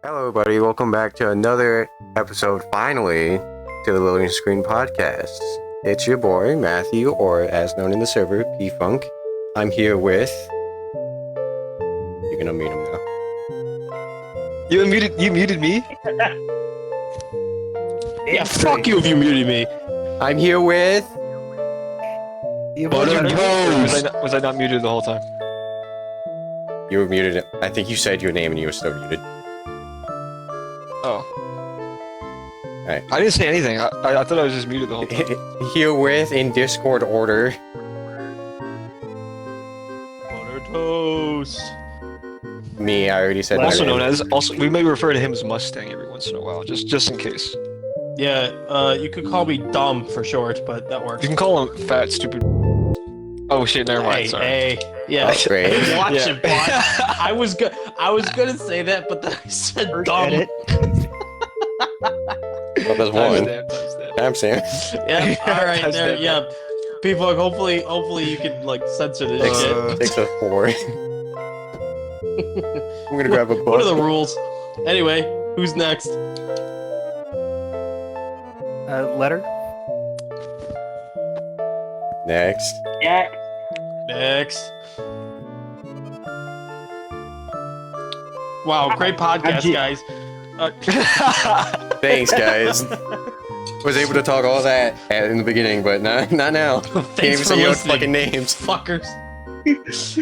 Hello, everybody. Welcome back to another episode, finally, to the Loading Screen Podcast. It's your boy, Matthew, or as known in the server, P-Funk. I'm here with... You can unmute him now. You muted me? Yeah, fuck you if you muted me. I'm here with... Was I not muted the whole time? You were muted. I think you said your name and you were still muted. Oh. Alright. I didn't say anything. I thought I was just muted the whole time. Here with, in Discord order... Butter toast. Me, I already said Also my name. known as, we may refer to him as Mustang every once in a while, just in case. Yeah, you could call me dumb for short, but that works. You can call him fat, stupid. Oh shit, never mind. Sorry. Yeah. Oh, great. Watch Yeah. it, watch. I was gonna say that, but then I said dumb. Well, there's one. Timestamp. I'm Sam. Yeah. All right. That's There. that. Yeah. People, hopefully you can like censor this shit. Takes a 4. I'm gonna grab a book. What are the rules? Anyway, who's next? Letter? Next. Next. Wow, great podcast, guys. Thanks, guys. Was able to talk all that in the beginning, but not now. Can't Thanks even for say your listening, fucking names. fuckers.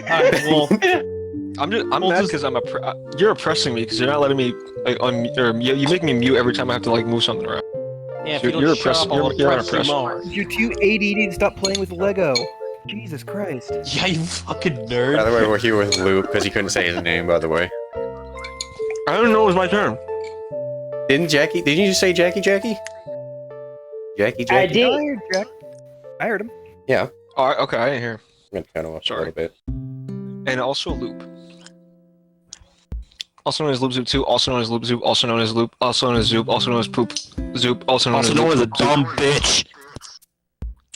Alright, well, I'm We'll mad just- because you're oppressing me because you're not letting me like you make me mute every time I have to like move something around. yeah, if You're- you you're don't shut oppressed- up, I'll you're oppress you oppressed. more. You're too ADD to stop playing with Lego. Jesus Christ. Yeah, you fucking By nerd. the way, we're here with Luke because he couldn't say his name. By the way, I don't know. It was my turn. didn't you just say Jackie? Jackie. I heard Jack. I heard him. Yeah. Oh, okay, I didn't hear. I'm gonna cut him off a Sorry. little bit. And also Loop. Also known as Loop Zoop 2, also known as Loop Zoop, also known as Loop, also known as Zoop, also known as Poop Zoop, also known as Loop, dumb bitch.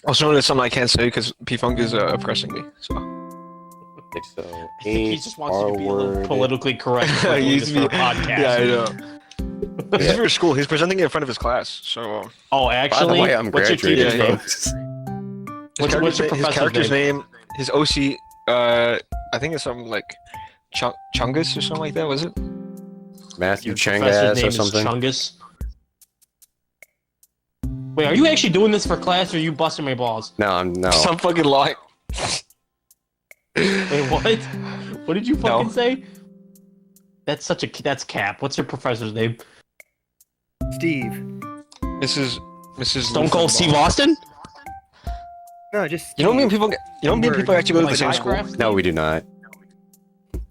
also known as something I can't say because P-Funk is oppressing me. So Okay, so I think he just wants you to be a little R-word. politically correct before He we used just to start be- a podcast. yeah, I know. This is for school. He's presenting it in front of his class. So Oh, By the actually, way, I'm what's your graduating, teacher's name? folks. What's your his professor's character's name? name, his OC, I think it's something like Chungus or something like that. Was it? Matthew Your professor's Changas name or is something. Chungus. Wait, are you actually doing this for class, or are you busting my balls? No. Some fucking lie. Wait, what? What did you fucking No. say? That's cap. What's your professor's name? Steve. Mrs. Stone Cold Steve Austin? No, just. You know me and people. You know me and people actually go to the Like same school. Minecraft? No, we do not.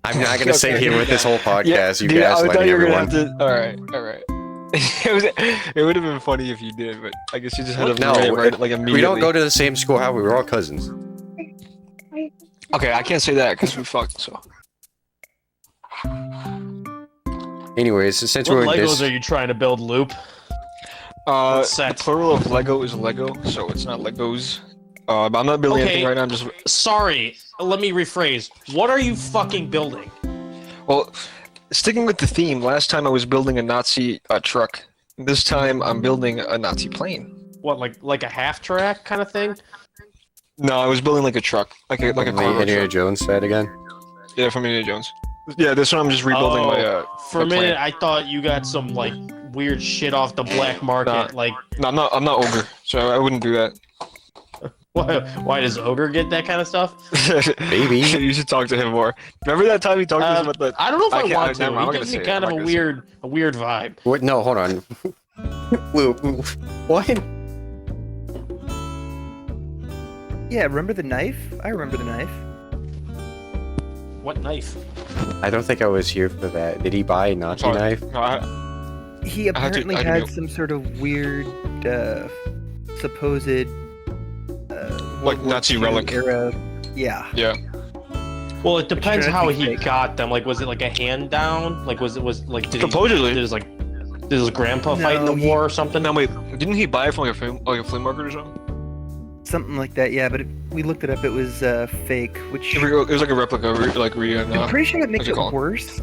I'm not gonna sit here with this whole podcast. Yeah, you dude, I thought gaslighting you were everyone. gonna have to. All right. It would have been funny if you did, but I guess you just had to No, write it like immediately. We don't go to the same school. How we were all cousins. Okay, I can't say that because we fucked. So Anyways, since What we're in Legos this, are you trying to build, Loop? the Set. plural of Lego is Lego, so it's not Legos. But I'm not building Okay. anything right now. I'm just Sorry, let me rephrase. What are you fucking building? well, sticking with the theme. Last time I was building a Nazi truck. This time I'm building a Nazi plane. What, like a half track kind of thing? No, I was building like a truck, like a the cargo Indiana truck. Jones said again. Yeah, from Indiana Jones. Yeah, this one I'm just rebuilding my. For a my minute, plane. I thought you got some like weird shit off the black market. Nah. Like, No, I'm not ogre, so I wouldn't do that. why does Ogre get that kind of stuff? Maybe. You should talk to him more. Remember that time he talked to us about the? I don't know if I I, can't- want to. never mind, I'm He not gives gonna me say it. kind I'm of not a weird vibe. What? No, hold on. Luke, what? Yeah, remember the knife? I remember the knife. What knife? I don't think I was here for that. Did he buy a Nazi Sorry. knife? No, He I had to- apparently I had to had mute. some sort of weird, supposed, Like World War Nazi II relic. era. Yeah. yeah. Well, it depends Which how I think he fake. got them. Like, was it like a hand down? Like, was like did Supposedly. did his grandpa fight in No, the he- war or something? Now wait, didn't he buy it from like a flea market or something? Something like that, yeah, but we looked it up, it was fake, which It was like a replica, I'm pretty sure that makes what's it it called? worse.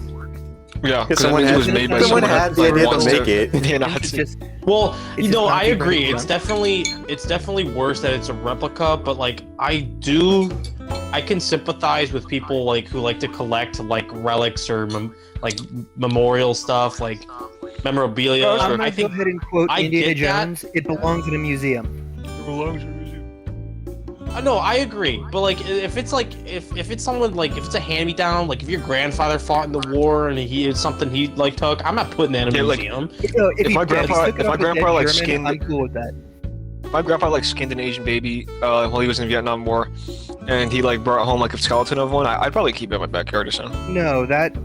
Yeah, because someone it was made by someone someone had who the idea to wants make it. be a Nazi. Well, It's just I not agree. different. It's definitely worse that it's a replica, but like I can sympathize with people like who like to collect like relics or like memorial stuff, like memorabilia. I'm gonna I go think ahead and quote I Indiana get that. Jones. It belongs in a museum. no, I agree. But like if it's like if it's someone like if it's a hand-me-down, like if your grandfather fought in the war and he is something he like took, I'm not putting that in a museum. If my grandpa like skinned, I'm cool with that. my grandpa like skinned an Asian baby while he was in the Vietnam War, and he like brought home like a skeleton of one. I'd probably keep it in my backyard or something. No, that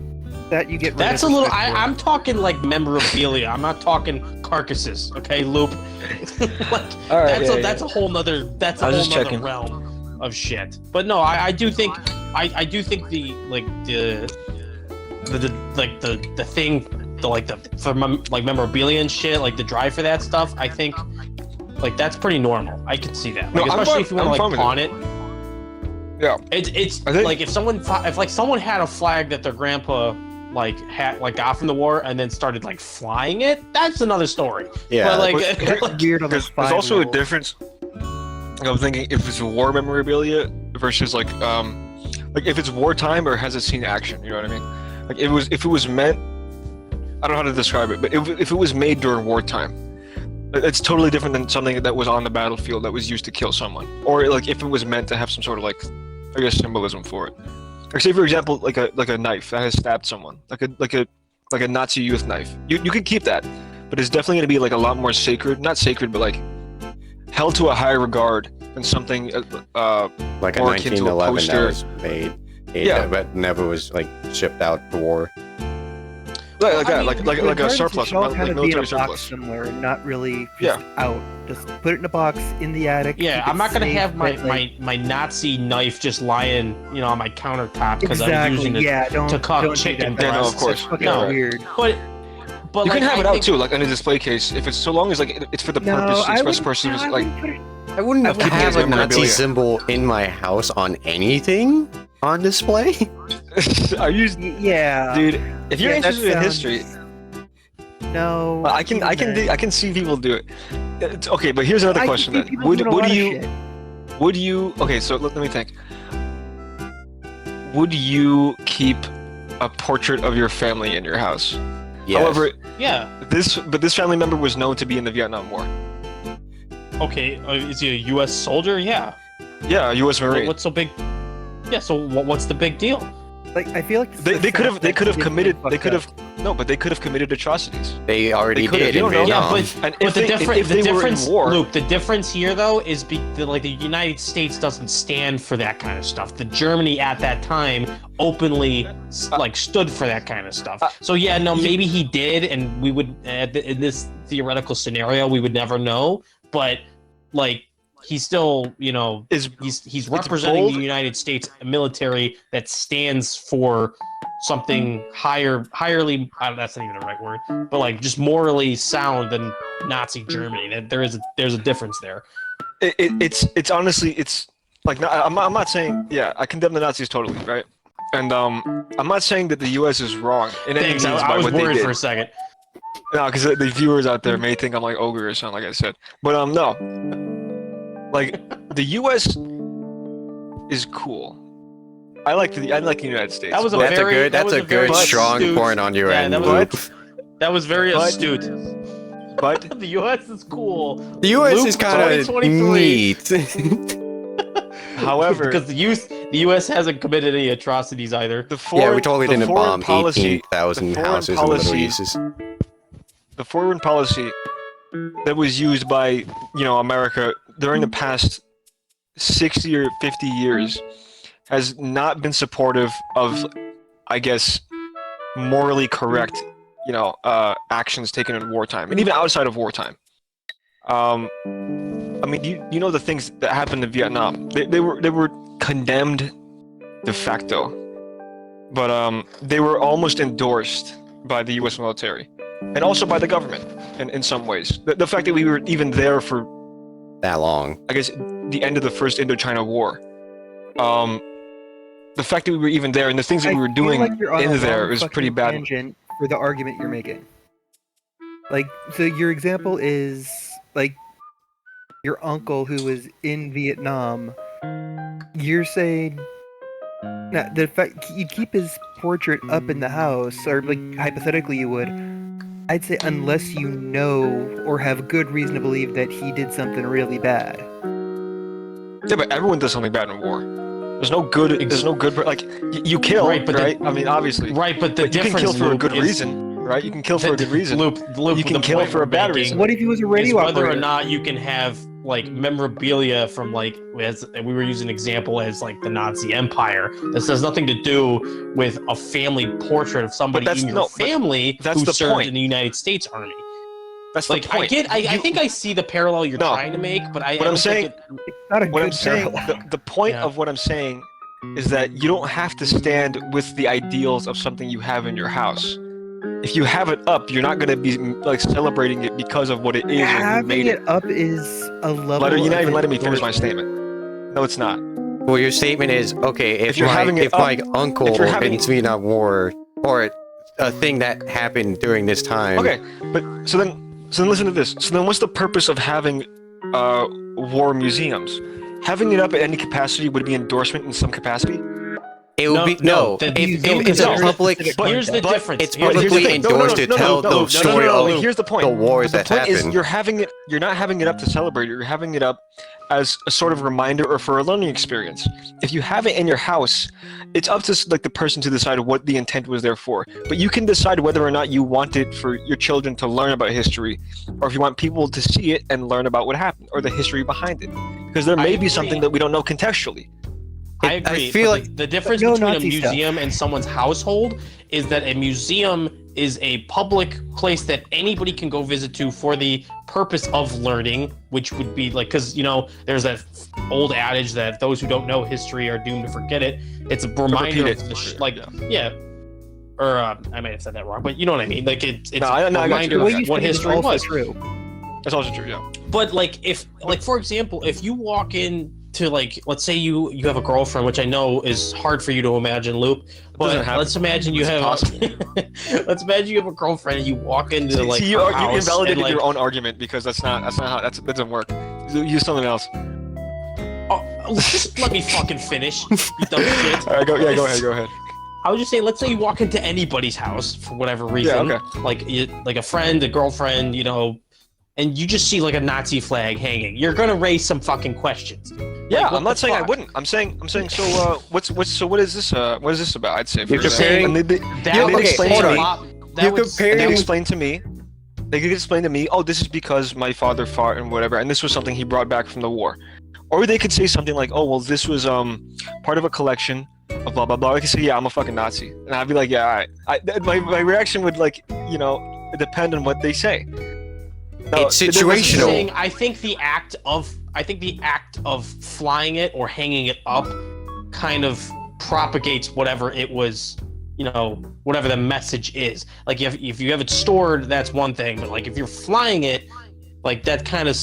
you get. That's a little. I'm talking like memorabilia. I'm not talking carcasses. Okay, Loop. Like, All right, that's a whole nother. That's a whole nother realm of shit. But no, I do think. I do think the thing, for memorabilia and shit, like the drive for that stuff. I think like that's pretty normal. I can see that. Like, especially if you want to like pawn it. Yeah. It's like if someone had a flag that their grandpa got from the war and then started like flying it, that's another story. Yeah. But weird. There's also a difference. I'm thinking if it's war memorabilia versus like if it's wartime or has it seen action, you know what I mean? Like if it was meant, I don't know how to describe it, but if it was made during wartime, it's totally different than something that was on the battlefield that was used to kill someone, or like if it was meant to have some sort of like, I guess, symbolism for it. Like say for example, like a knife that has stabbed someone, like a Nazi youth knife. You could keep that, but it's definitely going to be like a lot more sacred, not sacred, but like held to a higher regard than something like a more akin to a 1911 that poster. was made, Yeah. but never was like shipped out to war. Like a surplus, It should all like kind of be in military a box surplus. somewhere, not really just out. Just put it in a box in the attic. yeah, keep I'm it not gonna safe, have but, like, my Nazi knife just lying, on my countertop because I'm using it don't, to cook don't chicken do that. Yeah, no, of breasts. course. It's fucking No. weird. But You like, can have it I out think- too, like in a display case, if it's so long as like it's for the purpose, express purpose, like. I wouldn't I wouldn't have have a Nazi memorabilia. symbol in my house on anything on display. Are you, Yeah, dude? If you're Yeah, that interested in sounds- history, No, I can see people do it. Okay, but here's another I can question see then. people doing a lot of shit. Would you? Okay, so let me think. Would you keep a portrait of your family in your house? Yes. However, Yeah. this family member was known to be in the Vietnam War. Okay. Is he a U.S. soldier? Yeah. Yeah, a U.S. Marine. What's so big? Yeah. So what's the big deal? Like, I feel like They could have committed atrocities. They already They could've- did you in don't know. Vietnam. Yeah, And but if the they- difference, if the they were in difference, war- Luke. The difference here, though, is the United States doesn't stand for that kind of stuff. The Germany at that time openly stood for that kind of stuff. So yeah, no, maybe he did, and we would in this theoretical scenario we would never know. But like, he's still, he's representing bold. the United States military that stands for something hirely, that's not even the right word, but like just morally sound than Nazi Germany. That there's a difference there. It's honestly, it's like, I'm not saying, yeah, I condemn the Nazis totally, right? And I'm not saying that the U.S. is wrong in any means Thanks. by I was what they worried did. for a second. No, because the viewers out there may think I'm like ogre or something, like I said. But no, like the U.S. is cool. I like the United States. That was a but- very That's a good strong astute- point on your yeah, end. that Luke. was, that was very But- astute. but The U.S. is cool. The U.S. Luke, is kind of 2023. neat. however, Because the U.S. hasn't committed any atrocities either. the foreign, Yeah, we totally the didn't foreign bomb policy, 18,000 the foreign houses in the Middle policy- East. the foreign policy that was used by America during the past 60 or 50 years has not been supportive of, I guess, morally correct actions taken in wartime and even outside of wartime. I mean, you know the things that happened in Vietnam. They were condemned de facto, but they were almost endorsed by the U.S. military and also by the government in some ways. The fact that we were even there for, That long. I guess, the end of the first Indochina War. The fact that we were even there and the things that we were doing in there is pretty bad. for the argument you're making. Like, so your example is like your uncle who was in Vietnam. You're saying that the fact you keep his portrait up in the house, or like hypothetically you would. I'd say unless you know or have good reason to believe that he did something really bad. Yeah, but everyone does something bad in war. There's no good. Like you kill, right? I mean, obviously. Right, but the you difference, can kill for a good is, reason, right? You can kill for a good reason. You can kill for a bad reason. What if he was a radio operator? Whether or not you can have like memorabilia from like, as we were using an example as like the Nazi Empire. This has nothing to do with a family portrait of somebody in your family who served in the United States Army. That's like the point. I think I see the parallel you're trying to make, but the point of what I'm saying is that you don't have to stand with the ideals of something you have in your house. If you have it up, you're not going to be like celebrating it because of what it is. Having it up is a level. You're not even letting me finish my statement. No, it's not. Well, your statement is okay. If my uncle in Vietnam War or a thing that happened during this time. Okay, but so then listen to this. So then, what's the purpose of having war museums? Having it up at any capacity would be endorsement in some capacity. It would be no. If it's a public, but here's the difference. It's publicly endorsed to tell the story of here's the point. The wars that happened. Is you're not having it up to celebrate it. You're having it up as a sort of reminder or for a learning experience. If you have it in your house, it's up to like the person to decide what the intent was there for. But you can decide whether or not you want it for your children to learn about history, or if you want people to see it and learn about what happened or the history behind it. Because there may be something that we don't know contextually. I agree. I feel like the difference between a museum and someone's household is that a museum is a public place that anybody can go visit to for the purpose of learning, which would be like, because there's that old adage that those who don't know history are doomed to forget it. It's a reminder of or I might have said that wrong, but you know what I mean. Like it's a reminder of what history was. True. That's also true, yeah. But for example, if you walk in to let's say you have a girlfriend, which I know is hard for you to imagine, Loop. But let's imagine you have let's imagine you have a girlfriend and you walk into you invalidated your own argument because that's not how that doesn't work. Use something else. Oh, just let me fucking finish. You dumb shit. All right, go ahead. I would just say, let's say you walk into anybody's house for whatever reason, like a friend, a girlfriend, and you just see like a Nazi flag hanging. You're gonna raise some fucking questions. Yeah, I'm not saying I wouldn't. I'm saying. So, what is this? What is this about? I'd say. You're comparing. They could explain to me. Oh, this is because my father fought and whatever, and this was something he brought back from the war. Or they could say something like, oh, well, this was part of a collection of blah blah blah. I could say, yeah, I'm a fucking Nazi, and I'd be like, yeah, all right. My reaction would depend on what they say. No, it's situational. I think the act of flying it or hanging it up kind of propagates whatever it was, whatever the message is. Like if you have it stored, that's one thing, but like if you're flying it, like that kind of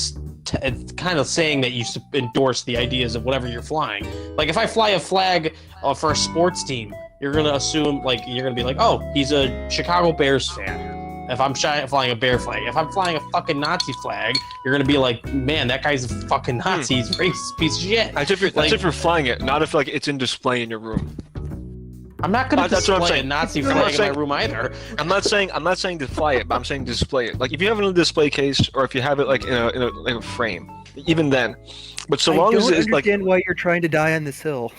saying that you endorse the ideas of whatever you're flying. Like if I fly a flag for a sports team, you're gonna assume you're gonna be like, oh, he's a Chicago Bears fan. If I'm flying a bear flag, if I'm flying a fucking Nazi flag, you're gonna be like, man, that guy's a fucking Nazi. He's a racist piece of shit. That's if you're flying it, not if it's in display in your room. I'm not gonna display a Nazi flag in my room either. I'm not saying to fly it, but I'm saying display it. Like if you have it in a display case, or if you have it in a frame, even then. But so long as it's I don't understand why you're trying to die on this hill.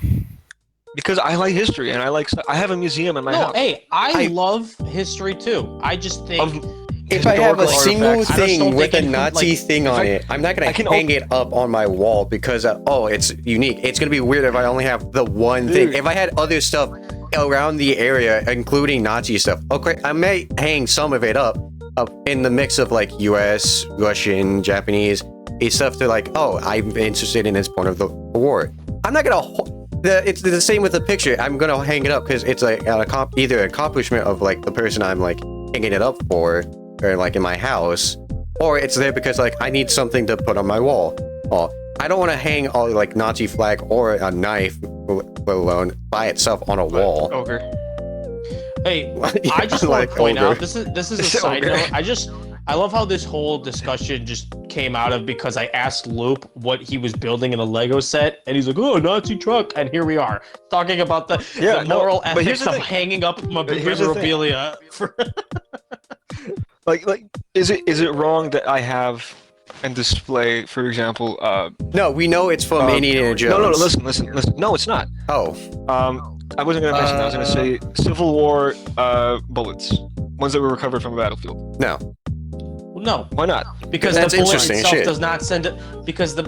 Because I like history and I have a museum in my house. Hey, I love history too. I just think if I have a single thing with a Nazi thing on it, I'm not gonna hang it up on my wall because it's unique. It's gonna be weird if I only have the one thing. If I had other stuff around the area, including Nazi stuff, okay, I may hang some of it up in the mix of U.S., Russian, Japanese stuff to I'm interested in this point of the war. I'm not gonna. It's the same with the picture. I'm gonna hang it up because it's either an accomplishment of the person I'm hanging it up for, or in my house, or it's there because I need something to put on my wall. I don't want to hang all Nazi flag or a knife, let alone by itself on a wall. Okay. Hey, Yeah, I just want like to point ogre. out this is a side note. I love how this whole discussion just came out of because I asked Loop what he was building in a Lego set, and he's like, "Oh, Nazi truck," and here we are talking about the moral ethics of hanging up memorabilia. Like, is it wrong that I have and display, for example, No, we know it's from Indiana Jones. No, listen. No, it's not. Oh. I wasn't gonna mention that. I was gonna say Civil War bullets, ones that were recovered from a battlefield. No. Well, no, Why not? because That's the bullet interesting itself shit. does not send it. Because the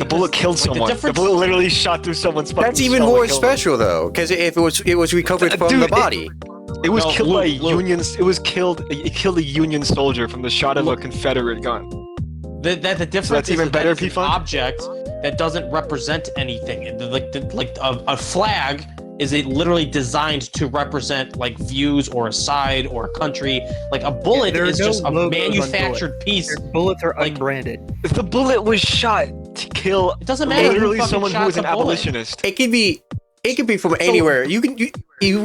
bullet killed someone. The bullet literally shot through someone's fucking That's even skull and more killed them. special though, because if it was recovered from Dude, the body. It was No, killed by a Luke. Union. It killed a Union soldier from the shot of a Confederate gun. The difference that's even is better, that it's an P-Funk? object that doesn't represent anything. A flag is literally designed to represent like views or a side or a country. Like a bullet there are is no just a logos on manufactured piece. Their bullets are Like- unbranded. If the bullet was shot to kill It doesn't matter who literally fucking someone who shot was the an bullet. abolitionist. It could be from anywhere. You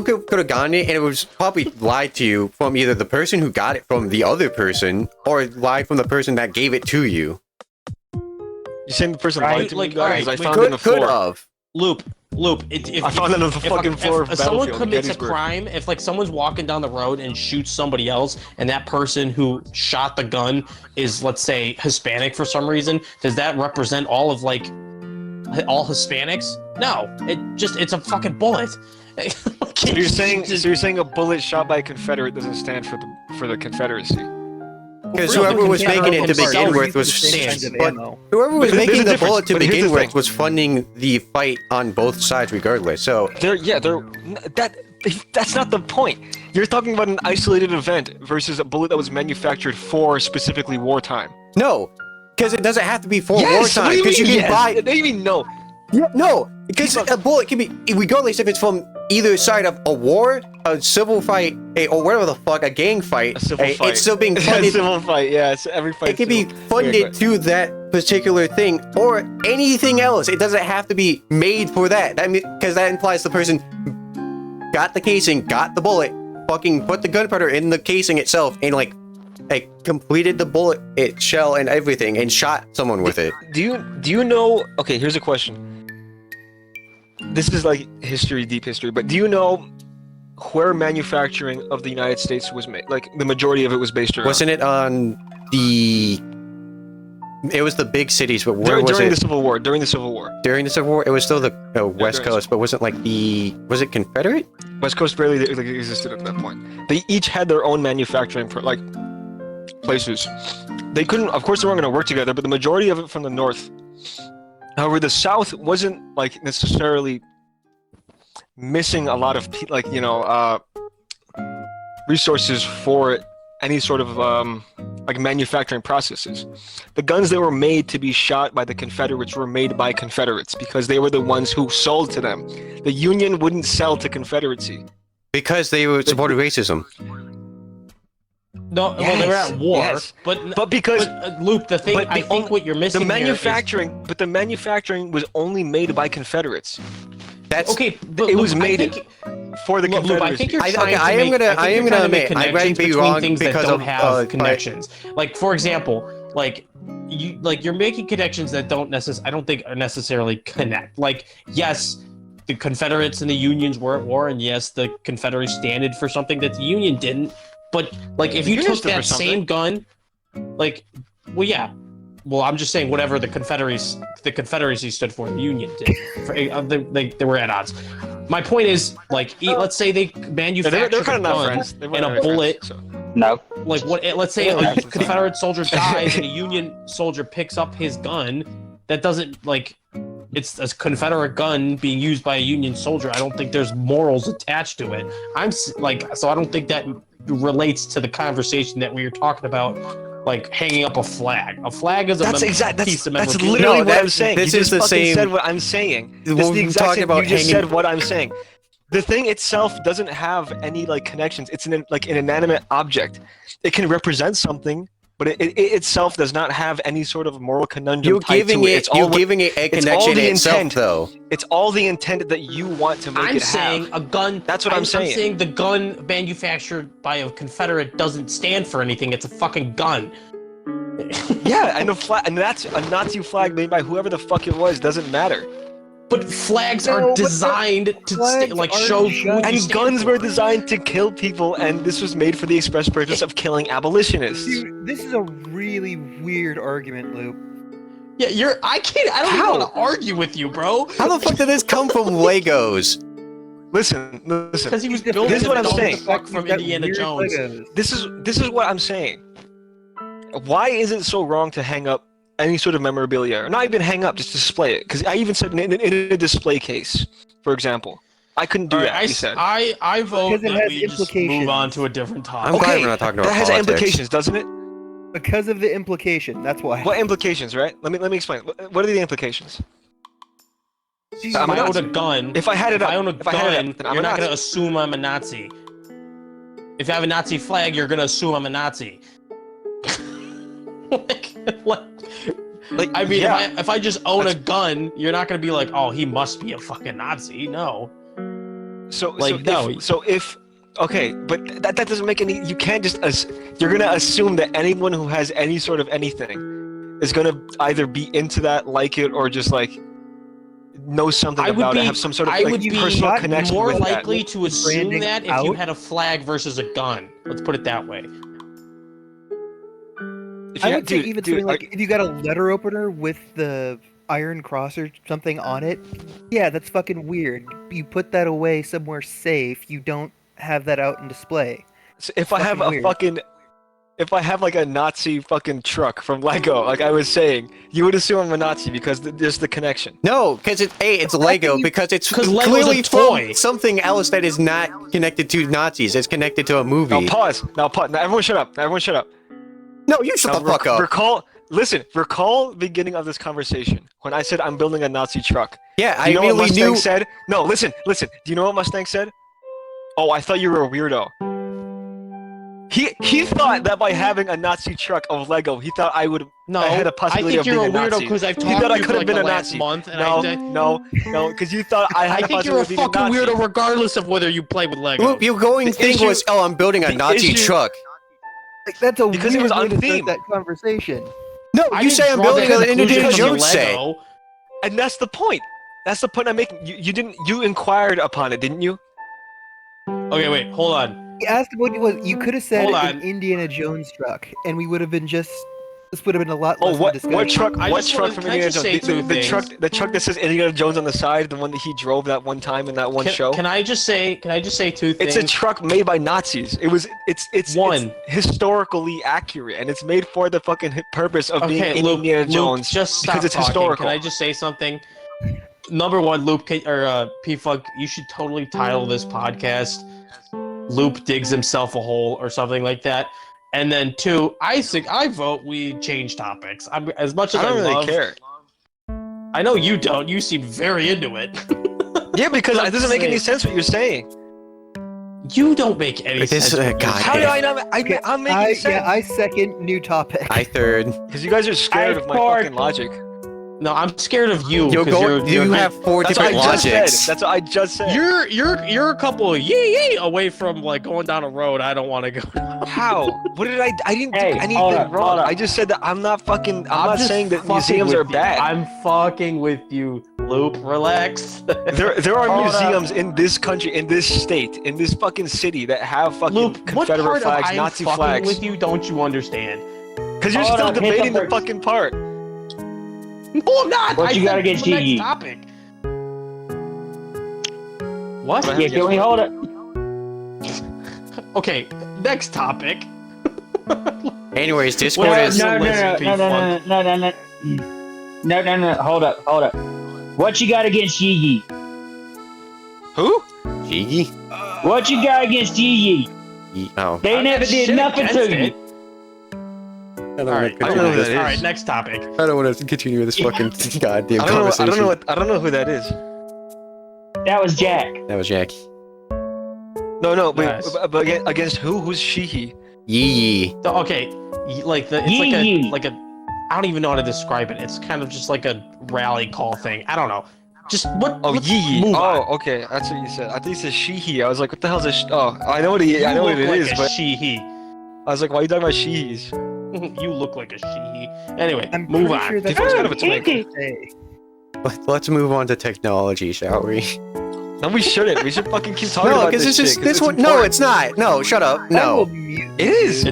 could have gotten it, and it was probably lied to you from either the person who got it from the other person, or lied from the person that gave it to you. You saying the person Right, lied to me, like, guys? alright, I we found it in the Could floor. have. Loop. I found it on the fucking floor of If someone Battlefield, commits a Gettysburg. crime, if like someone's walking down the road and shoots somebody else, and that person who shot the gun is, let's say, Hispanic for some reason, does that represent all all Hispanics? No, it's a fucking bullet. So you're saying a bullet shot by a Confederate doesn't stand for the Confederacy? Because Well, whoever the was making it to Confederate begin with was Same kinds of but ammo. whoever was But there's making a the difference. bullet to But here's begin the with thing. was funding the fight on both sides regardless. So That's not the point. You're talking about an isolated event versus a bullet that was manufactured for specifically wartime. no, because it doesn't have to be for What wartime. do you Because you mean can yes? buy. What do you mean no? Yeah, no, because a bullet can be regardless if it's from either side of a war, a civil fight, or whatever the fuck, a gang fight. A civil fight. It's still being A funded. civil fight, yeah. It's every fight. It can be funded to that particular thing or anything else. It doesn't have to be made for that. I mean, because that implies the person got the casing, got the bullet, fucking put the gunpowder in the casing itself, and like completed the bullet, shell, and everything, and shot someone with it. Do you know? Okay, here's a question. This is like history, deep history, but do you know where manufacturing of the United States was made? Like the majority of it was based around. Wasn't it on the? It was the big cities, but where was during it? the Civil War? During the Civil War, During the Civil War, it was still the West during- Coast, but wasn't like the? Was it Confederate? West Coast barely existed at that point. They each had their own manufacturing places. They couldn't. Of course, they weren't going to work together, but the majority of it from the North. However, the South wasn't like necessarily missing a lot of resources for any sort of like manufacturing processes. The guns that were made to be shot by the Confederates were made by Confederates because they were the ones who sold to them. The Union wouldn't sell to Confederacy. Because they were supporting racism. No, well, they were at war, yes. but because Luke, the thing but the I think only- what you're missing the here is- manufacturing was only made by Confederates. That's okay, but It Luke, was made I think, for the Look, Confederacy. I think you're I trying to am make, gonna- I think I am you're gonna trying to make admit, I might connections be between wrong things that because don't of, have but- connections. Like for example, you're making connections that I don't think are necessarily connect. Like yes, the Confederates and the Unions were at war, and yes, the Confederates standed for something that the Union didn't. But like if you Union took stood for that same gun, well, I'm just saying whatever the Confederacy stood for, the Union did. They were at odds. My point is, let's say they manufactured they're kind a of not gun friends. They and weren't a really bullet. friends, so. No. Like what? Let's say a Confederate soldier dies and a Union soldier picks up his gun. That doesn't it's a Confederate gun being used by a Union soldier. I don't think there's morals attached to it. So I don't think that relates to the conversation that we were talking about. Like hanging up a flag. A flag is a piece of That's memorabilia. literally No, what that- I'm saying. this You is just the fucking same- said what I'm saying. This When is the we exact talked same. about You just hanging- said what I'm saying. The thing itself doesn't have any connections. It's an inanimate object. It can represent something, but it itself does not have any sort of moral conundrum You're tied giving to it. it. It's all You're what- giving it a it's all connection the itself, intent. though. It's all the intent that you want to make I'm it saying have. a gun. That's what I'm saying. I'm saying the gun manufactured by a Confederate doesn't stand for anything. It's a fucking gun. Yeah, and that's a Nazi flag made by whoever the fuck it was. Doesn't matter. But flags No, are but the designed to flags like are show just- who you And stand guns for. were designed to kill people, and this was made for the express purpose of killing abolitionists. Dude, this is a really weird argument, Luke. Yeah, I don't How? even want to argue with you, bro. How the fuck did this come from Legos? Listen. Because he was He's building This is what I'm the saying. fuck from He's got Indiana weird Jones. Legos. This is what I'm saying. Why is it so wrong to hang up any sort of memorabilia, or not even hang up, just display it? Because I even said in a display case, for example, I couldn't do All that. right, You said I vote Because it that has we just move implications. on to a different topic. I'm glad we're not talking about that has politics. implications, doesn't it? Because of the implication, that's why. What implications, right? Let me explain. What are the implications? Jesus, If I'm a I own Nazi. a gun, If I had it if up, I own a if I had it gun, up, then I'm you're a not Nazi. gonna assume I'm a Nazi. If you have a Nazi flag, you're gonna assume I'm a Nazi. like, I mean, yeah. if I just own a gun, you're not gonna be like, oh, he must be a fucking Nazi. No. Okay, but that doesn't make any. You can't just. You're gonna assume that anyone who has any sort of anything is gonna either be into that, like it, or just like know something about it, have some sort of I like would be personal connection more with likely that. to assume Branding that if you out. had a flag versus a gun. Let's put it that way. If I you would say dude, even dude, something like if you got a letter opener with the Iron Cross or something on it, yeah, that's fucking weird. You put that away somewhere safe. You don't have that out in display. so if I have fucking a weird. fucking. If I have like a Nazi fucking truck from Lego, like I was saying, you would assume I'm a Nazi because there's the connection. No, because it's Lego, because it's 'Cause Lego's clearly a toy. from something else that is not connected to Nazis. It's connected to a movie. Now pause. Now everyone shut up. Everyone shut up. No, you shut Now, the fuck up. Recall the beginning of this conversation when I said I'm building a Nazi truck. Yeah, Do I you know what immediately Mustang knew. said? No, listen. Do you know what Mustang said? Oh, I thought you were a weirdo. He thought that by having a Nazi truck of Lego, he thought I No, had a I possibility think of you're a being a weirdo Nazi. because I've He talked thought to I you could for have like been the a last Nazi. month, and No, because you thought I had I a think you're a possibility of being fucking Nazi. weirdo regardless of whether you play with Lego. Look, your going The thing issue- was, oh, I'm building a the Nazi issue- truck. Like, that's a Because it weird was way on to start theme. that conversation. No, I you didn't say I'm draw that building an conclusion Indiana from Jones the say. Lego. And that's the point. That's the point I'm making. You inquired upon it, didn't you? Okay, wait, hold on. He asked what it was. You could have said Hold an on. Indiana Jones truck, and we would have been just. This would have been a lot Oh, less of a what discussion. truck? I What just truck wanna- from can I Indiana just say Jones? two The things? truck that says Indiana Jones on the side, the one that he drove that one time in that one show. Can I just say two things? It's a truck made by Nazis. It's One. historically accurate, and it's made for the fucking purpose of being Okay, in Luke, Indiana Luke, Jones just stop because it's talking. historical. Can I just say something? Number one, Loop P-Funk, you should totally title this podcast Loop Digs Himself a Hole or something like that. And then two, I vote we change topics. As much as I don't really love, care. I know you don't. You seem very into it. Yeah, because I'm it doesn't make any saying- sense what you're saying. You don't make any This- sense. God How do damn. I not? I'm making sense. Yeah, I second new topic. I third. Because you guys are scared of my fucking logic. No, I'm scared of you. You're 'cause going. You have four That's what different I just said. logics. That's what I just said. You're a couple of yee away from like going down a road I don't want to go down. How? What did I didn't Hey, do anything hold up, wrong. hold up. I just said that I'm not fucking. I'm not just saying that fucking museums with are you. bad. I'm fucking with you, Loop. Relax. There are Hold up. museums in this country, in this state, in this fucking city that have fucking Loop, what Confederate part flags, of I'm Nazi fucking flags. with you don't you understand? Because you're Hold still up, hit the debating the brakes. fucking part. No, I'm not. What I you gotta said get the next Gigi? topic. What? What? Yeah, can we hold it? Okay, next topic. Anyways, Discord Well, is. no. No. Hold up. What you got against Yee? Who? Gigi? What you got against Yee? Oh. They never did Shit nothing against to you. it. I All right, I don't know who that is. all right, next topic. I don't want to continue with this fucking goddamn I conversation. don't know who that is. That was Jack. That was Jackie. No, but Nice. against who? Who's she? He? Yee. So, okay, It's like a I don't even know how to describe it. It's kind of just like a rally call thing. I don't know. Just what? Oh, let's yee. move on. Oh, okay. That's what you said. I thought you said she-he. I was like, what the hell's a Oh, I know what I know what it is, but she-he. I was like, why are you talking about she-he's? You look like a she-he. Anyway, I'm move pretty on. sure that's Default's kind of a twink. Hey. Let's move on to technology, shall we? No, we shouldn't. We should fucking keep talking No, about because this it's shit, just 'cause this one. No, important. it's not. No, shut up. I will No, mute It is.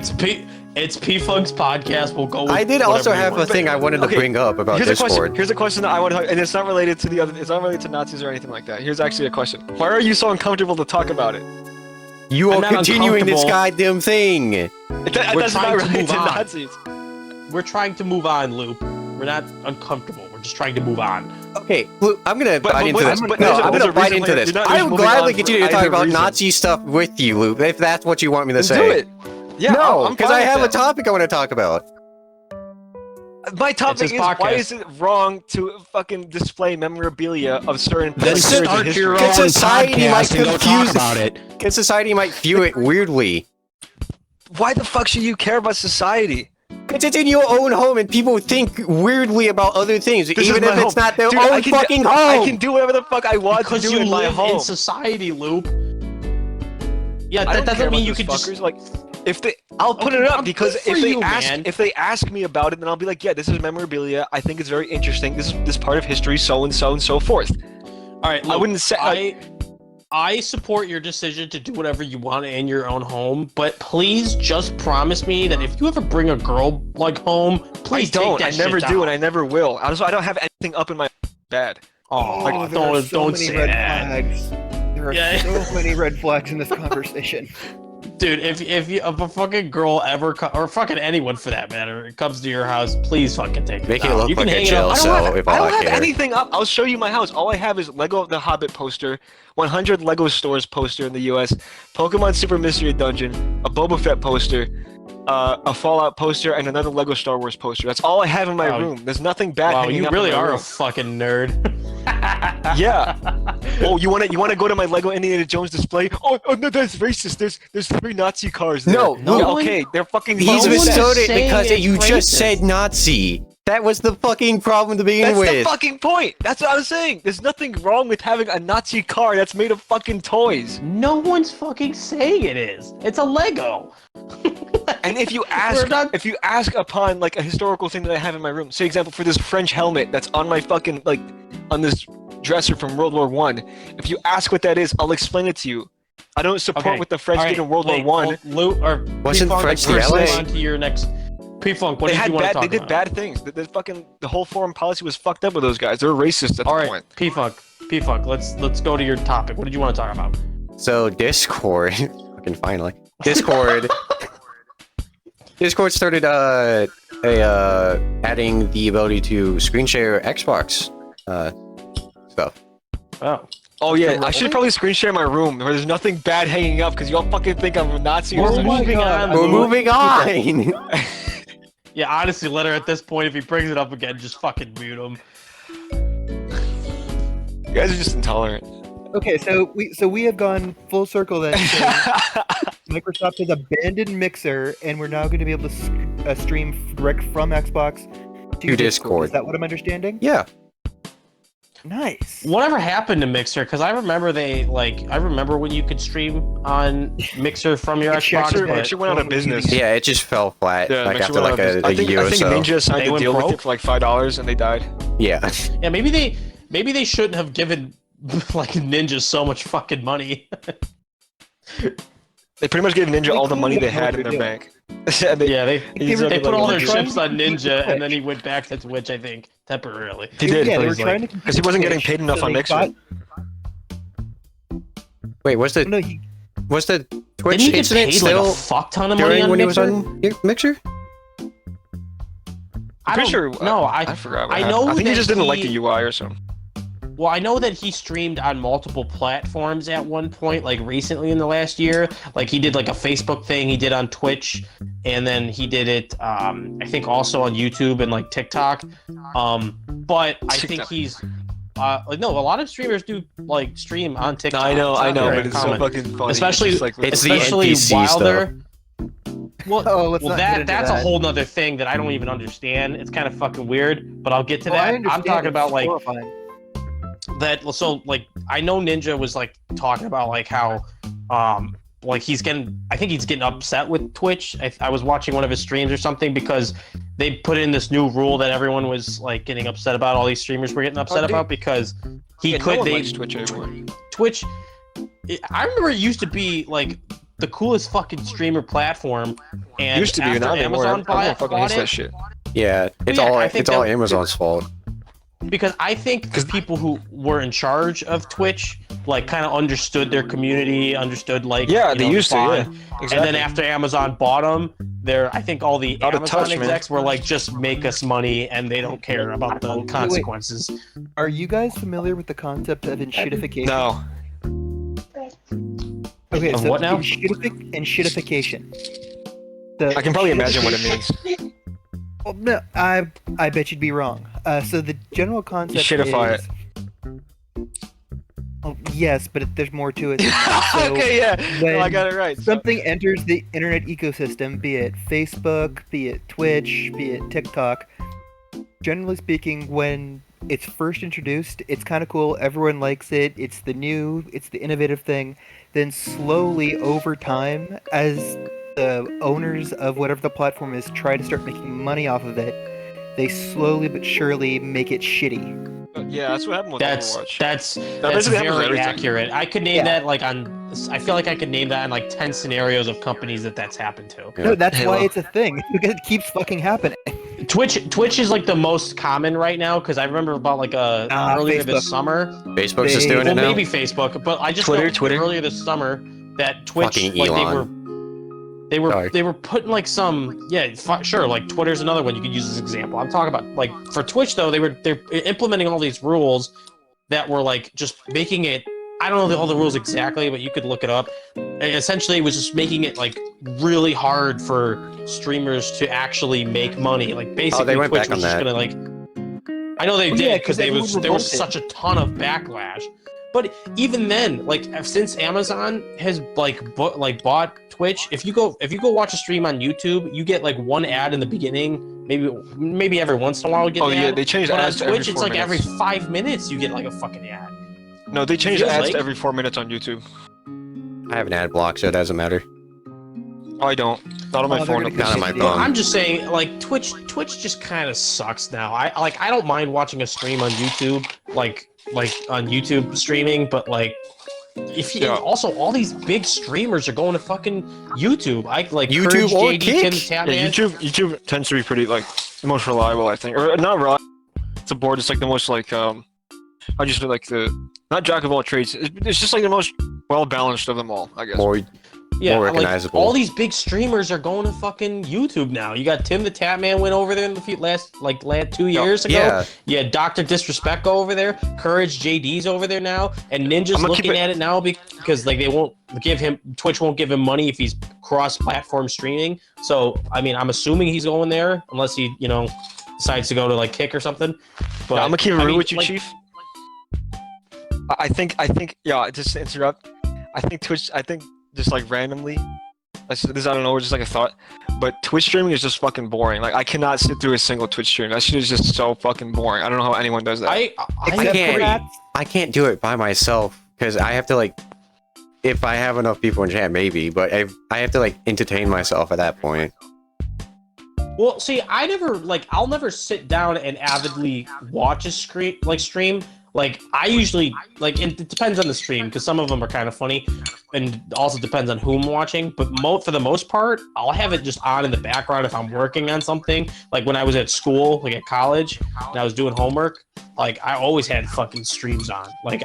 It's P-Funk's podcast. We'll go with I did also whatever you have a want. thing I wanted to Okay, bring up about Here's a question. Discord. Here's a question that I want to, and it's not related to the other. It's not related to Nazis or anything like that. Here's actually a question. Why are you so uncomfortable to talk about it? You I'm are not continuing this uncomfortable. goddamn thing. We're That's not trying to related move to on. Nazis. We're trying to move on, Loop. We're not uncomfortable. We're just trying to move on. Okay, look, I'm gonna bite into this. but No, there's a- I'm there's gonna a bite reason into why this. you're not I just will moving gladly on continue for to talk either about reason. Nazi stuff with you, Luke, if that's what you want me to Let's say. do it. Yeah, No, I'm because fine I with have a that. topic I want to talk about. My topic It's is his why podcast. is it wrong to fucking display memorabilia of certain Then periods of start history? your own Because society might podcast and go confuse talk about it. Because society might view it weirdly. Why the fuck should you care about society? Because it's in your own home and people think weirdly about other things, This even is if my it's home. not their Dude, own I can, fucking home. I can do whatever the fuck I want Because to do you in my live home. in society, Loop. Yeah, I that don't care doesn't mean about you these can. fuckers. Like, if they, I'll put Okay, it up good because for you, man. if they ask me about it, then I'll be like, yeah, this is memorabilia. I think it's very interesting. This is this part of history, so and so and so forth. All right, I Luke, wouldn't say. I support your decision to do whatever you want in your own home, but please just promise me that if you ever bring a girl like home, I please don't. take I that never shit do, down. and I never will. Also, I don't have anything up in my bed. Oh, there are so don't many say red that, flags. There are Yeah. so many red flags in this conversation. dude. If a fucking girl ever or fucking anyone for that matter comes to your house, please fucking take it Make it down. look You can like a hang it jail up. cell. I if don't all have care. anything up. I'll show you my house. All I have is Lego The Hobbit poster, 100 Lego Stores poster in the U.S., Pokemon Super Mystery Dungeon, a Boba Fett poster, a Fallout poster, and another Lego Star Wars poster. That's all I have in my Wow. room. There's nothing bad Wow, hanging you up really in my are a room. fucking nerd. Yeah. Oh, you wanna go to my Lego Indiana Jones display? Oh no, that's racist. There's 3 Nazi cars there. No, no Yeah, one- okay, they're fucking. He's No one's bestowed it saying because it's you just racist. said Nazi. That was the fucking problem to begin That's with. the fucking point. That's what I was saying. There's nothing wrong with having a Nazi car that's made of fucking toys. No one's fucking saying it is. It's a Lego. And if you ask upon like a historical thing that I have in my room, say example for this French helmet that's on my fucking like on this dresser from World War One, if you ask what that is, I'll explain it to you. I don't support Okay. what the French All right, did in World War wait, One. well, Lou, or Wasn't P-Funk, French the let's Allies? move on to your next P-Funk. What They did had you want to bad. talk They did about? bad things. The whole foreign policy was fucked up with those guys. They were racist at All the right, point. P-Funk. Let's go to your topic. What did you want to talk about? So Discord, fucking finally, Discord started adding the ability to screen share Xbox stuff. Oh, Oh yeah, I should probably screen share my room where there's nothing bad hanging up because y'all fucking think I'm a Nazi or We're something. moving on. We're Luke. moving on. Yeah, honestly, Leonard, at this point, if he brings it up again, just fucking mute him. You guys are just intolerant. Okay, so we have gone full circle then. So Microsoft has abandoned Mixer, and we're now going to be able to stream direct from Xbox To Discord. Is that what I'm understanding? Yeah. Nice. Whatever happened to Mixer? Because I remember when you could stream on Mixer from your It Xbox. Mixer- but Mixer went out of business. Yeah, it just fell flat like Mixer after went out like of business. a I think year or so. Ninja signed They a went deal with broke? it for like $5 and they died. Yeah. Yeah, maybe they shouldn't have given like Ninja so much fucking money. They pretty much gave Ninja They all the money clearly they had in know their what bank. And Yeah, they He's they put all their like, chips on Ninja, and then he went back to Twitch, I think, temporarily. He did. Yeah, they were He's like- trying to because he wasn't getting paid enough so on they Mixer. got- Wait, was the No, Twitch Didn't he get incident paid still like a fuck ton of money during on when Mixer? he was on Mixer? I Pretty don't- sure. No, I forgot. What I happened. know I think he that just didn't like he- the UI or something. Well, I know that he streamed on multiple platforms at one point, like recently in the last year. Like he did like a Facebook thing, he did on Twitch, and then he did it, I think also on YouTube and like TikTok. But I think TikTok. he's, like no, a lot of streamers do like stream on TikTok. I know, It's not very but it's so common. fucking funny. Especially, just like, It's the especially NPC Wilder. Well, let's not get that's into a that. whole nother thing that I don't even understand. It's kind of fucking weird, but I'll get to Well, I that. understand I'm talking it's about like horrifying. that. So like, I know Ninja was like talking about like how, like I think he's getting upset with Twitch. I was watching one of his streams or something because they put in this new rule that everyone was like getting upset about. All these streamers were getting upset about because he Yeah, could. no one they likes Twitch anymore. Twitch. I remember it used to be like the coolest fucking streamer platform, and Used to be, after not anymore. Amazon Everyone fucking bought hates that it, shit. Yeah, it's Yeah, all I think it's all that- Amazon's fault. because I think the people who were in charge of Twitch like kind of understood their community, understood like Yeah, you they know, used to. fun. Yeah, exactly. And then after Amazon bought them, I think all the Out of Amazon touch, man. execs were like, just make us money, and they don't care about the consequences. Are you guys familiar with the concept of enshittification? No. Okay, Of so what now? enshittification. I can probably imagine what it means. Well, no, I bet you'd be wrong. So the general concept Shitify is... Oh, yes, but there's more to it. Than that. So Okay, yeah. when No, I got it right. something enters the internet ecosystem, be it Facebook, be it Twitch, be it TikTok, generally speaking, when it's first introduced, it's kind of cool. Everyone likes it. It's the innovative thing. Then slowly over time, as the owners of whatever the platform is try to start making money off of it, they slowly but surely make it shitty. Yeah, that's what happened with Overwatch. That's basically happens with very everything. accurate. I could name that like I feel like I could name that in like 10 scenarios of companies that's happened to. No, that's Halo. why it's a thing. Because it keeps fucking happening. Twitch is like the most common right now because I remember about like earlier Facebook. this summer. Facebook's just doing Well, it now. maybe Facebook, but I just Twitter, know Twitter. earlier this summer that Twitch Fucking like Elon. Sorry. they were putting like some sure, like Twitter's another one you could use as an example. I'm talking about like for Twitch though they're implementing all these rules that were like just making it. I don't know all the rules exactly, but you could look it up. And essentially, it was just making it like really hard for streamers to actually make money. Like basically, they went Twitch back on was just that. gonna like. I know they Well, did yeah, because 'cause there everyone was revolted. such a ton of backlash. But even then, like since Amazon has bought Twitch, if you go watch a stream on YouTube, you get like one ad in the beginning, maybe every once in a while you get an ad. They changed But on ads to Twitch, every it's 4 like minutes. every 5 minutes you get like a fucking ad. No, they changed Feels ads like- to every 4 minutes on YouTube. I have an ad block, so it doesn't matter. Oh, I don't. Not on my Oh, they're phone. gonna Not on my Yeah. phone. I'm just saying, like Twitch just kind of sucks now. I don't mind watching a stream on YouTube, like on YouTube streaming, but like if you also all these big streamers are going to fucking YouTube. I like YouTube Courage or JD, Kick? Tim the Tap Yeah, Man. YouTube tends to be pretty like the most reliable, I think, or not reliable. It's a board. It's like the most like I just feel like the not jack of all trades. It's just like the most well balanced of them all, I guess. More Yeah, like recognizable. all these big streamers are going to fucking YouTube now. You got Tim the Tap Man went over there in the last 2 years ago. Yeah. Yeah, Dr. Disrespect go over there. Courage JD's over there now, and Ninja's I'm gonna keep looking it- at it now because like Twitch won't give him money if he's cross-platform streaming. So I mean, I'm assuming he's going there unless he decides to go to like Kick or something. But Yeah, I'm gonna keep it I real mean, with you, like, Chief. I think just to interrupt. I think Twitch. I think just like randomly. This I don't know. It's just like a thought. But Twitch streaming is just fucking boring. Like I cannot sit through a single Twitch stream. That shit is just so fucking boring. I don't know how anyone does that. I Except agree. for that. I can't do it by myself because I have to like, if I have enough people in chat, maybe, but I have to like entertain myself at that point. Well, see, I'll never sit down and avidly watch a stream. Like, I usually, like, it depends on the stream, because some of them are kind of funny, and also depends on who I'm watching, but for the most part, I'll have it just on in the background if I'm working on something. Like, when I was at school, like at college, and I was doing homework, like, I always had fucking streams on. Like,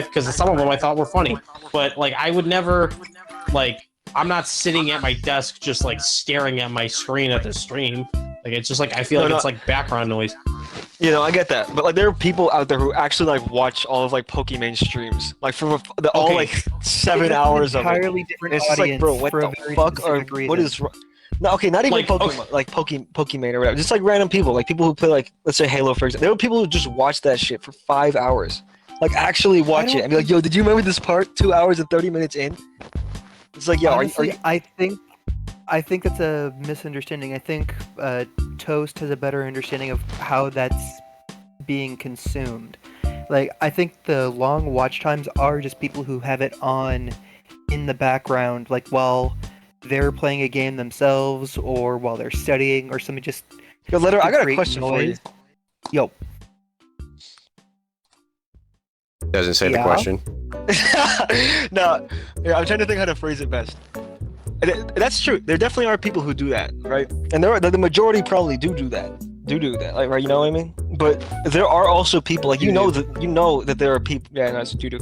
because some of them I thought were funny, but, like, I would never, like, I'm not sitting at my desk just, like, staring at my screen at the stream. Like, it's just, like, I feel like it's, like, background noise. You know, I get that, but like there are people out there who actually like watch all of like Pokemon streams, like from all like 7 It's an hours of it. entirely different And it's just like, audience bro, what for a the very fuck, or specific reason. what is? No, okay, not even Like, Pokemon, like Pokemon or whatever. Just like random people, like people who play like, let's say Halo, for example. There were people who just watch that shit for 5 hours, like actually watch it and be like, yo, did you remember this part? 2 hours and 30 minutes in. It's like, yo, Honestly, are you? I think that's a misunderstanding. I think Toast has a better understanding of how that's being consumed. Like, I think the long watch times are just people who have it on in the background, like while they're playing a game themselves or while they're studying or something. Just Yo, Letter, I got a create question for you. noise. Yo, Doesn't say the Yeah. question. No, yeah, I'm trying to think how to phrase it best. That's true. There definitely are people who do that, right? And the majority probably do that. Like, right? You know what I mean? But there are also people like you know that there are people. Yeah, that's what you do.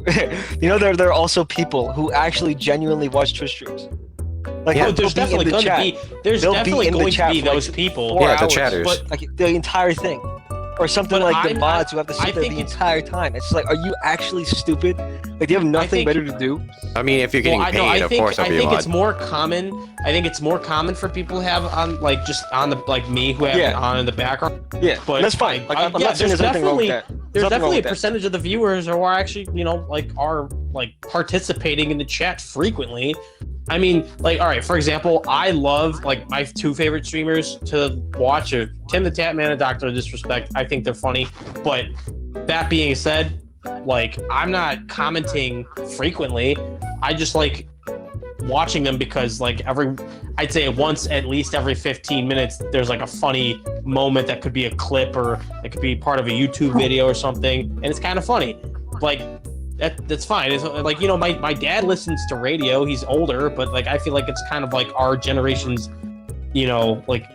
You know there are also people who actually genuinely watch Twitch streams. Like, Oh, they'll there's be in definitely the going to chat. be. There's They'll be definitely in the going chat to be for, like, those people. 4 Yeah, the hours, chatters. But like the entire thing, or something But like the I'm- mods who have to I sit there think the it's- entire time. It's like, are you actually stupid? Like, do you have nothing think- better to do? I mean, if you're getting Well, paid, of course, I'll I be a think mod. it's more common. I think it's more common for people who have on like just on the like me who have it Yeah. on in the background. Yeah, But that's fine. Like, I'm yeah, not saying there's anything wrong with that. There's nothing wrong definitely a with that. percentage of the viewers who are actually are participating in the chat frequently. I mean, like, all right, for example, I love like my two favorite streamers to watch are Tim the Tatman and Dr. Disrespect. I think they're funny, but that being said, like, I'm not commenting frequently. I just like watching them because like I'd say once at least every 15 minutes there's like a funny moment that could be a clip or it could be part of a YouTube video or something, and it's kind of funny. Like that's fine. It's like, my dad listens to radio. He's older, but like I feel like it's kind of like our generation's like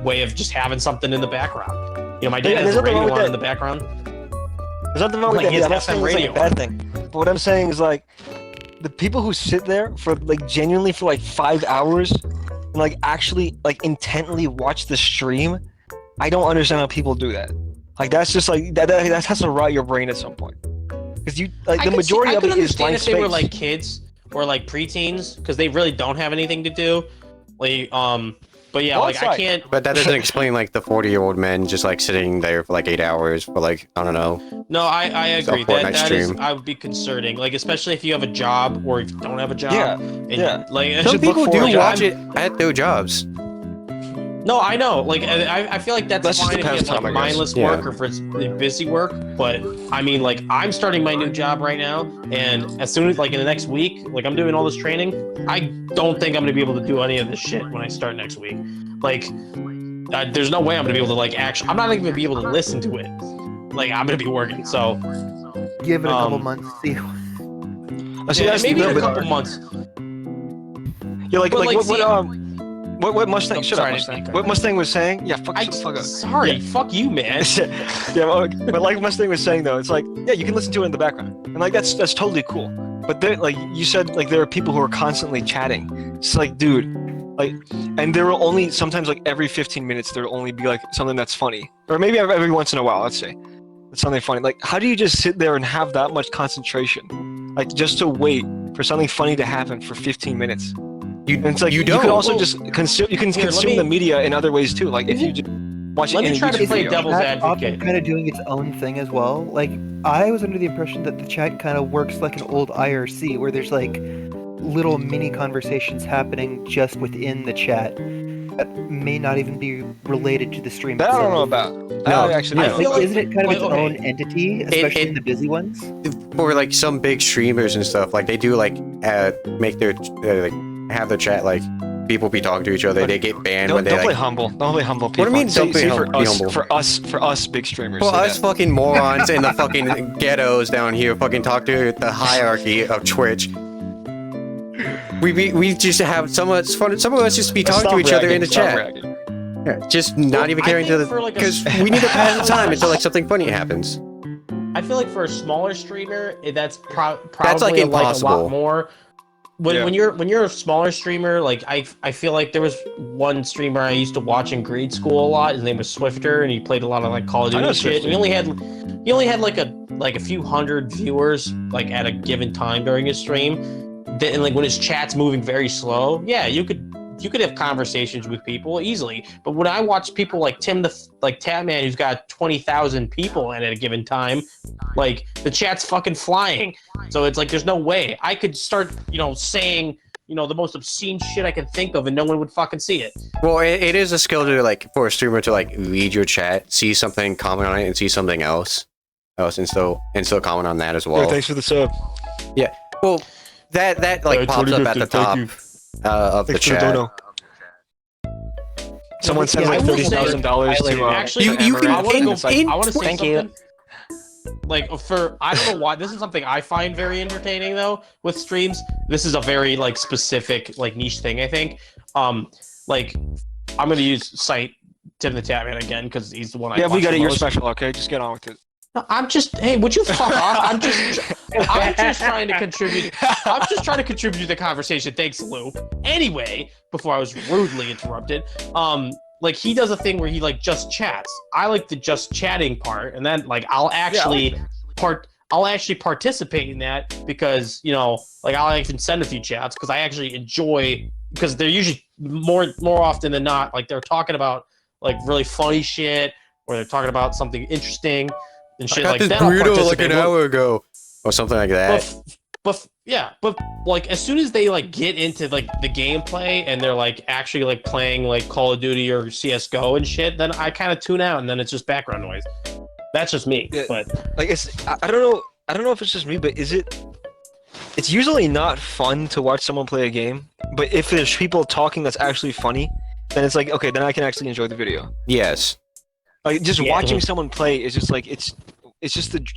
way of just having something in the background. My dad Yeah, has there's a nothing wrong radio with on that. in the background. There's nothing wrong with Like, that. his I'm not FM saying it's like radio. a bad thing. But what I'm saying is, like, the people who sit there for like genuinely for like 5 hours and like actually like intently watch the stream, I don't understand how people do that. Like, that's just like that has to rot your brain at some point. Because the majority of it is blank if they were space. like kids or like preteens because they really don't have anything to do. Like but yeah, Well, like it's I like- can't. But that doesn't explain like the 40-year-old men just like sitting there for like 8 hours for like, I don't know. No, I agree. Fortnite That is, stream. I would be concerning. Like, especially if you have a job or if you don't have a job. Yeah, and, yeah. Like Some Some should look people forward do to watch it at their jobs. No, I know. Like, I feel like that's Just fine if you have pastime, like I guess. mindless Yeah. work or if it's busy work. But I mean, like, I'm starting my new job right now, and as soon as like in the next week, like I'm doing all this training, I don't think I'm gonna be able to do any of this shit when I start next week. Like, there's no way I'm gonna be able to like actually. I'm not even gonna be able to listen to it. Like, I'm gonna be working. So give it a couple Um, months. See. See, yeah, that's maybe the- in a couple months. Yeah, like, But, like, like, what, see- what Mustang? Oh, Shut sorry, up, I Mustang. didn't- What Mustang was saying? Yeah, fuck up. Sorry, fuck you, man. Yeah, but like Mustang was saying though, it's like, yeah, you can listen to it in the background, and like that's totally cool. But there, like you said, like there are people who are constantly chatting. It's like, dude, like, and there will only sometimes like every 15 minutes there will only be like something that's funny, or maybe every once in a while, let's say, it's something funny. Like, how do you just sit there and have that much concentration, like just to wait for something funny to happen for 15 minutes? And it's like you you don't. can also just consume. You can Here, let consume me- the media in other ways too. Like if you just watch it Let in me a try to YouTube play video. devil's That often advocate. kind of doing its own thing as well. Like, I was under the impression that the chat kind of works like an old IRC, where there's like little mini conversations happening just within the chat that may not even be related to the stream. That I don't know itself. about. No, I actually I don't. feel Like, like- isn't it kind of like, its okay. own entity, especially it- in the busy ones? For like some big streamers and stuff, like they do like make their like have the chat like people be talking to each other. They get banned when Don't they play like. humble. Don't play humble. What do you mean, don't play for humble? Be us, humble. For us big streamers. For say us that. fucking morons in the fucking ghettos down here, fucking talk to the hierarchy of Twitch. We just have some of us just be talking to each other in the Stop chat. bragging. Yeah, just not even I caring to think the for, like, a- because we need to pass the time until like something funny happens. I feel like for a smaller streamer, that's probably That's, like, like a impossible. lot more. When you're a smaller streamer, like I feel like there was one streamer I used to watch in grade school a lot. His name was Swifter, and he played a lot of like Call of I know Duty shit. Swifter. He only had like a few hundred viewers like at a given time during his stream. And like when his chat's moving very slow, yeah, you could have conversations with people easily. But when I watch people like Tim Tatman, who's got 20,000 people at a given time, like the chat's fucking flying. So it's like there's no way I could start, saying, the most obscene shit I can think of, and no one would fucking see it. Well, it is a skill to like for a streamer to like read your chat, see something, comment on it, and see something else, and still comment on that as well. Yeah, thanks for the sub. Yeah. Well, that like pops up at the top of the chat. Someone sent like $30,000 to actually. You can. I want to say Thank something. you. Like I don't know why this is something I find very entertaining though with streams. This is a very like specific like niche thing I think. Like I'm gonna use cite Tim the Tatman again because he's the one. Yeah, we got it. You're special. Okay, just get on with it. No, hey, would you fuck off? I'm just trying to contribute. I'm just trying to contribute to the conversation. Thanks, Loop. Anyway, before I was rudely interrupted, like he does a thing where he like just chats. I like the just chatting part, and then like I'll actually participate in that because like I'll even send a few chats because I actually enjoy because they're usually more often than not like they're talking about like really funny shit or they're talking about something interesting and shit like that. I got this burrito like an hour ago or something like that. But like as soon as they like get into like the gameplay and they're like actually like playing like Call of Duty or CS:GO and shit, then I kind of tune out and then it's just background noise. That's just me. Yeah, but like I don't know if it's just me, but it's usually not fun to watch someone play a game. But if there's people talking that's actually funny, then it's like okay, then I can actually enjoy the video. Yes. Like just watching someone play is just like it's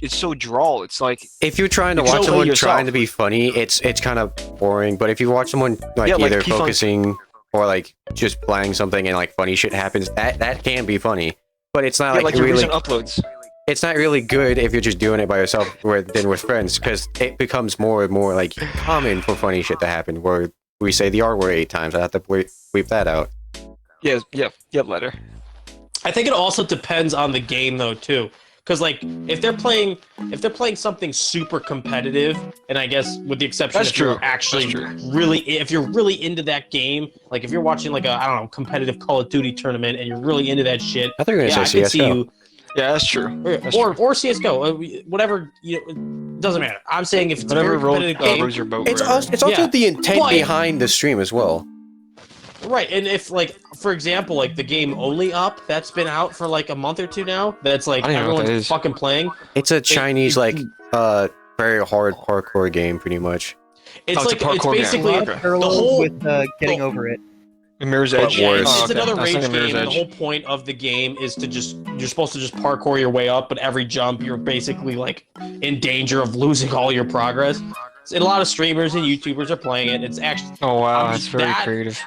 so droll. It's like if you're trying to watch someone trying to be funny, it's kind of boring. But if you watch someone like either focusing or like just playing something and like funny shit happens, that can be funny. But it's not like your really recent uploads. It's not really good if you're just doing it by yourself than with friends because it becomes more and more like common for funny shit to happen. Where we say the R word 8 times, I have to bleep that out. Yeah, letter. I think it also depends on the game though too. Because like if they're playing something super competitive, and I guess with the exception if you're actually if you're really into that game, like if you're watching like a competitive Call of Duty tournament and you're really into that shit, I think you're gonna say CS:GO. Yeah, that's true. Or CS:GO, whatever. It doesn't matter. I'm saying if it's a very competitive game, your boat. It's also the intent behind the stream as well. Right, and if like for example, like the game Only Up that's been out for like a month or two now, that's like everyone's fucking playing. It's a Chinese very hard parkour game, pretty much. It's basically the whole with getting over it. Mirror's Edge. It's another rage game. And the whole point of the game is to you're supposed to just parkour your way up, but every jump you're basically like in danger of losing all your progress. And a lot of streamers and YouTubers are playing it. It's actually that's very creative.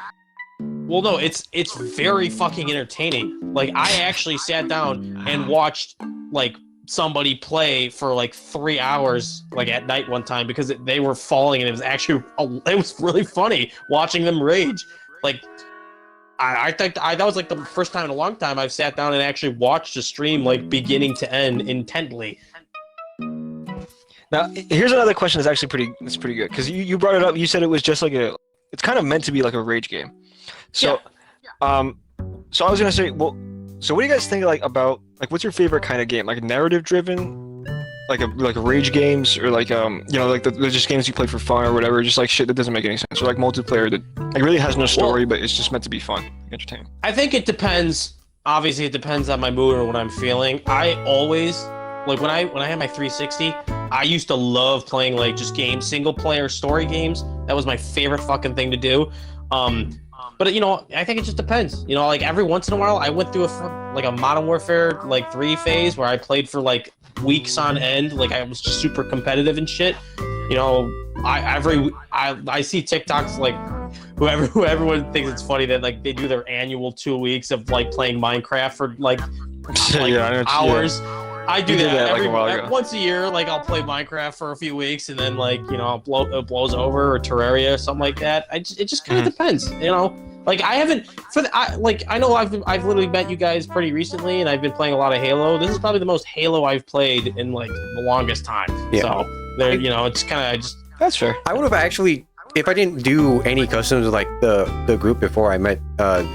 Well, no, it's very fucking entertaining. Like I actually sat down and watched like somebody play for like 3 hours like at night one time because they were falling and it was really funny watching them rage. Like I think that was like the first time in a long time I've sat down and actually watched a stream like beginning to end intently. Now, here's another question that's actually pretty good because you brought it up. You said it was just like it's kind of meant to be like a rage game. So, so I was gonna say, well, so what do you guys think about what's your favorite kind of game? Like narrative driven, like rage games, or like like the just games you play for fun or whatever, just like shit that doesn't make any sense, or like multiplayer that like really has no story but it's just meant to be fun, entertaining. I think it depends. Obviously, it depends on my mood or what I'm feeling. I always like when I had my 360. I used to love playing like just single player story games. That was my favorite fucking thing to do. But I think it just depends. Like every once in a while, I went through a Modern Warfare 3 phase where I played for like weeks on end. Like I was just super competitive and shit. I see TikToks like who everyone thinks it's funny that like they do their annual 2 weeks of like playing Minecraft for like hours. Yeah. I do that once a year. Like I'll play Minecraft for a few weeks and then like it blows over or Terraria or something like that. It just kind of depends, Like I haven't I know I've literally met you guys pretty recently and I've been playing a lot of Halo. This is probably the most Halo I've played in like the longest time. Yeah. So there, it's kind of just that's fair. I would have actually, if I didn't do any customs with like the group before I met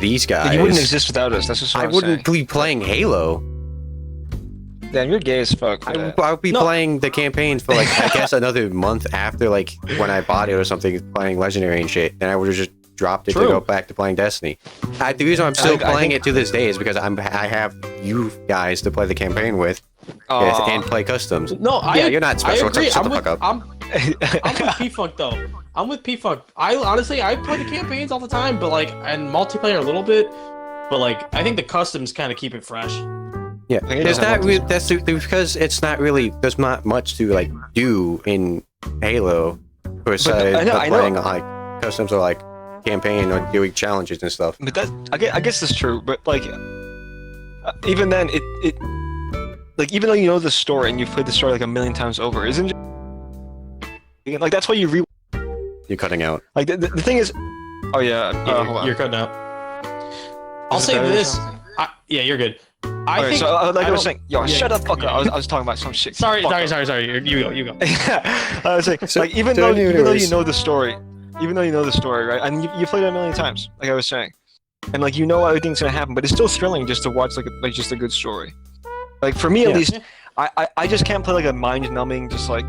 these guys, you wouldn't exist without us. That's just what I wouldn't be playing Halo. Damn, you're gay as fuck. For that. I would be playing the campaign for like I guess another month after like when I bought it or something, playing Legendary and shit. Then I would have just dropped it to go back to playing Destiny. The reason I'm still playing it to this day is because I have you guys to play the campaign with and play customs. No, you're not special. I agree. Shut the fuck up. I'm with P-Funk though. I'm with P-Funk. I honestly play the campaigns all the time, but like and multiplayer a little bit. But like I think the customs kind of keep it fresh. Yeah, it's not really, that's because it's not really, there's not much to like do in Halo besides playing like customs or like campaign or doing challenges and stuff. But that I guess that's true. But like even then, it like even though you know the story and you've played the story like a million times over, isn't it, like that's why you You're cutting out. Like the thing is, oh yeah, hold on. You're cutting out. I'll say this. Yeah, you're good. I think. So I was saying, shut the fuck up. I was talking about some shit. Sorry. You go. I was saying, like even though you know the story, right? And you played it a million times, like I was saying, and like you know everything's gonna happen, but it's still thrilling just to watch like just a good story. Like for me at least, I just can't play like a mind-numbing just like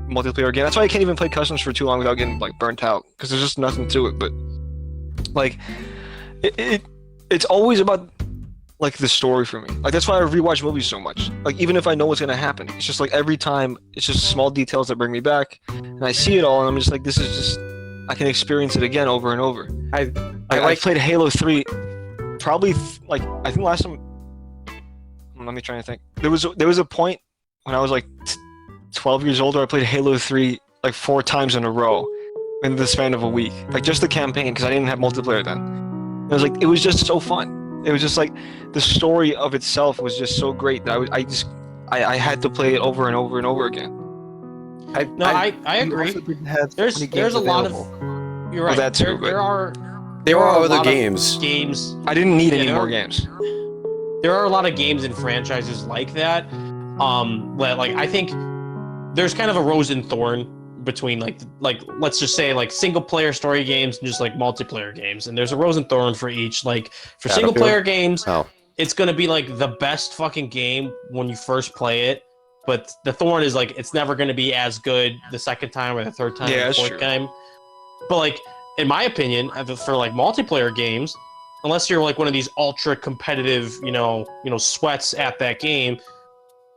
multiplayer game. That's why I can't even play customs for too long without getting like burnt out, because there's just nothing to it. But like it's always about like the story for me. Like that's why I rewatch movies so much. Like even if I know what's gonna happen, it's just like every time it's just small details that bring me back, and I see it all, and I'm just like, this is just, I can experience it again over and over. I played Halo 3, probably like I think last time. Let me try to think. There was a point when I was like 12 years old where I played Halo 3 like 4 times in a row in the span of a week, like just the campaign, because I didn't have multiplayer then. It was just so fun. It was just like the story of itself was just so great that I had to play it over and over and over again. I agree. There's a lot of. You're right. Well, that's true, there are other games. I didn't need any more games. There are a lot of games and franchises like that. But like I think there's kind of a rose and thorn between like let's just say like single player story games and just like multiplayer games, and there's a rose and thorn for each. Like for single player games, it's gonna be like the best fucking game when you first play it, but the thorn is like it's never gonna be as good the second time or the third time or the fourth time. But like in my opinion, for like multiplayer games, unless you're like one of these ultra competitive, you know sweats at that game,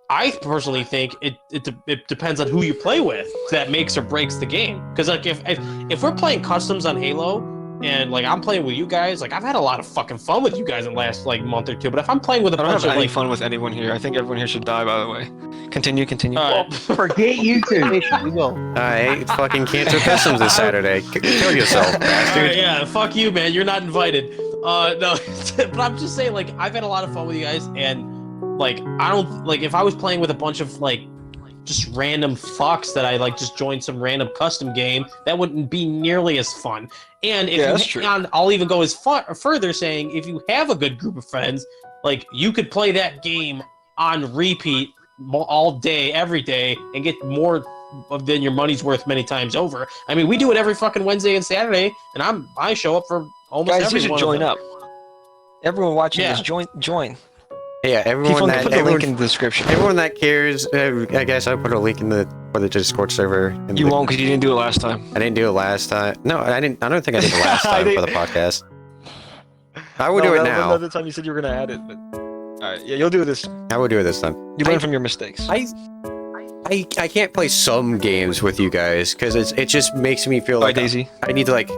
I personally think it depends on who you play with that makes or breaks the game. Because like if we're playing customs on Halo and like I'm playing with you guys, like I've had a lot of fucking fun with you guys in the last like month or two. But if I'm playing with I don't have any fun with anyone here. I think everyone here should die. By the way, continue. Forget you two. Alright, fucking cancel customs this Saturday. Kill yourself, bastard. Yeah, fuck you, man. You're not invited. No, but I'm just saying, like I've had a lot of fun with you guys, and like I don't like if I was playing with a bunch of like just random fucks that I like just joined some random custom game, that wouldn't be nearly as fun. And if I'll even go as further saying if you have a good group of friends, like you could play that game on repeat all day, every day, and get more than your money's worth many times over. I mean, we do it every fucking Wednesday and Saturday, and I show up for almost every one. Guys, you should join up. Everyone watching this, join. Yeah, everyone that put the link in the description. Everyone that cares, I guess I'll put a link for the Discord server. You won't, because you didn't do it last time. I didn't do it last time. No, I didn't. I don't think I did it last time for the podcast. I will do it now. Another time you said you were gonna add it, but all right, yeah, you'll do it this time. I will do it this time. You learn from your mistakes. I can't play some games with you guys because it just makes me feel like Daisy. I need to like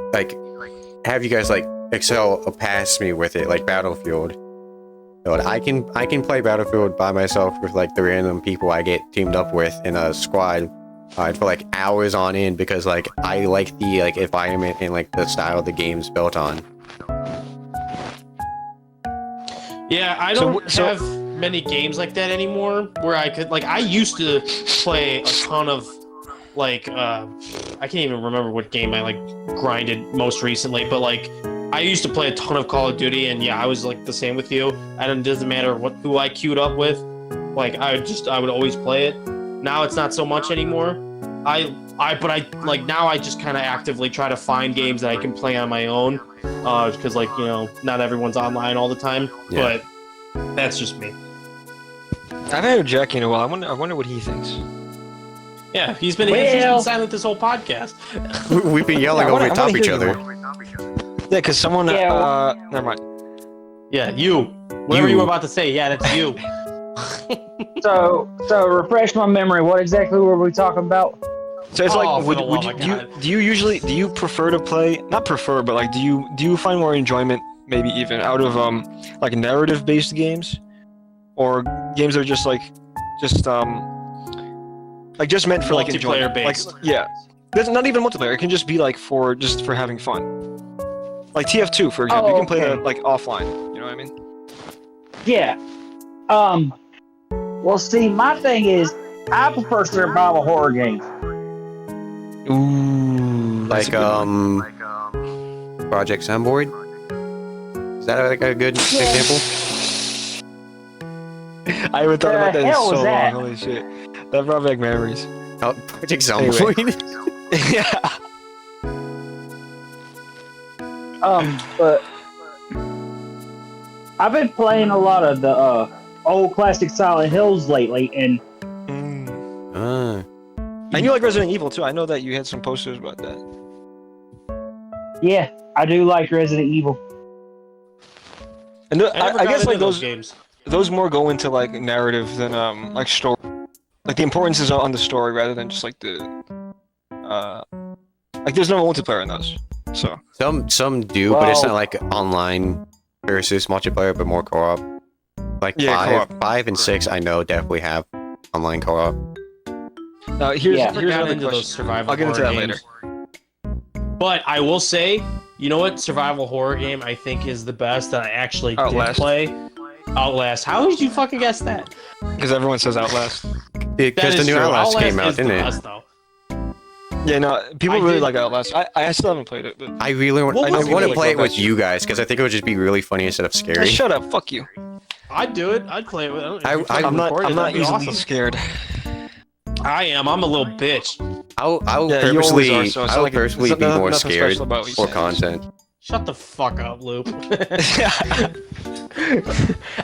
have you guys like excel past me with it, like Battlefield. But I can play Battlefield by myself with like the random people I get teamed up with in a squad for like hours on end because like I like the like environment and like the style the game's built on. Yeah, I don't have many games like that anymore where I could like I used to play a ton of like I can't even remember what game I like grinded most recently, but like I used to play a ton of Call of Duty, and yeah, I was like the same with you. It doesn't matter who I queued up with, like I would always play it. Now it's not so much anymore. But I like now I just kind of actively try to find games that I can play on my own, because like not everyone's online all the time. Yeah. But that's just me. I haven't heard Jackie in a while. I wonder what he thinks. Yeah, he's been silent this whole podcast. We've been yelling over top each other. Yeah, because someone. Never mind. Yeah, you. Whatever you were about to say. Yeah, that's you. So refresh my memory. What exactly were we talking about? So it's do you prefer to play? Not prefer, but like, do you find more enjoyment, maybe even out of like narrative-based games, or games that are just meant for like enjoyment? Multiplayer-based. Like, yeah, there's not even multiplayer. It can just be like for having fun. Like TF2, for example, you can play that like offline. You know what I mean? Yeah. Well, see, my thing is, I prefer survival horror games. Ooh, Like Project Soundboard. Is that like a good example? I haven't thought about that in hell so was that? long. Holy shit, that brought back memories. Oh, Project Soundboard. Yeah. But I've been playing a lot of the old classic Silent Hills lately, and And you like Resident Evil too. I know that you had some posters about that. yeah, I do like Resident Evil. And I guess like those games. those more go into like narrative than like story. Like the importance is on the story rather than just like the like there's no multiplayer in those. So Some do, but it's not like online versus multiplayer, but more co-op. Like co-op. 5 and 6, I know definitely have online co-op. here's Got another into those question. survival I'll get into that horror later. games. But I will say, you know what survival horror game I think is the best that I actually Outlast. did play? Outlast. How did you fucking guess that? Because everyone says Outlast. Because That the is new true. Outlast came out, is the didn't it? best, though. Yeah, no, people I really did- like Outlast. I still haven't played it, but I really want. What I was it want to like play it about with that you guys because I think it would just be really funny instead of scary. shut up. Fuck you. I'd do it. I'd play it with. I'm not That'd be easily awesome. scared. I am. I'm a little bitch. I'll Yeah, you always purposely, are, so it's I'll like personally be nothing more special scared about what you for say. content. Shut the fuck up, Loop.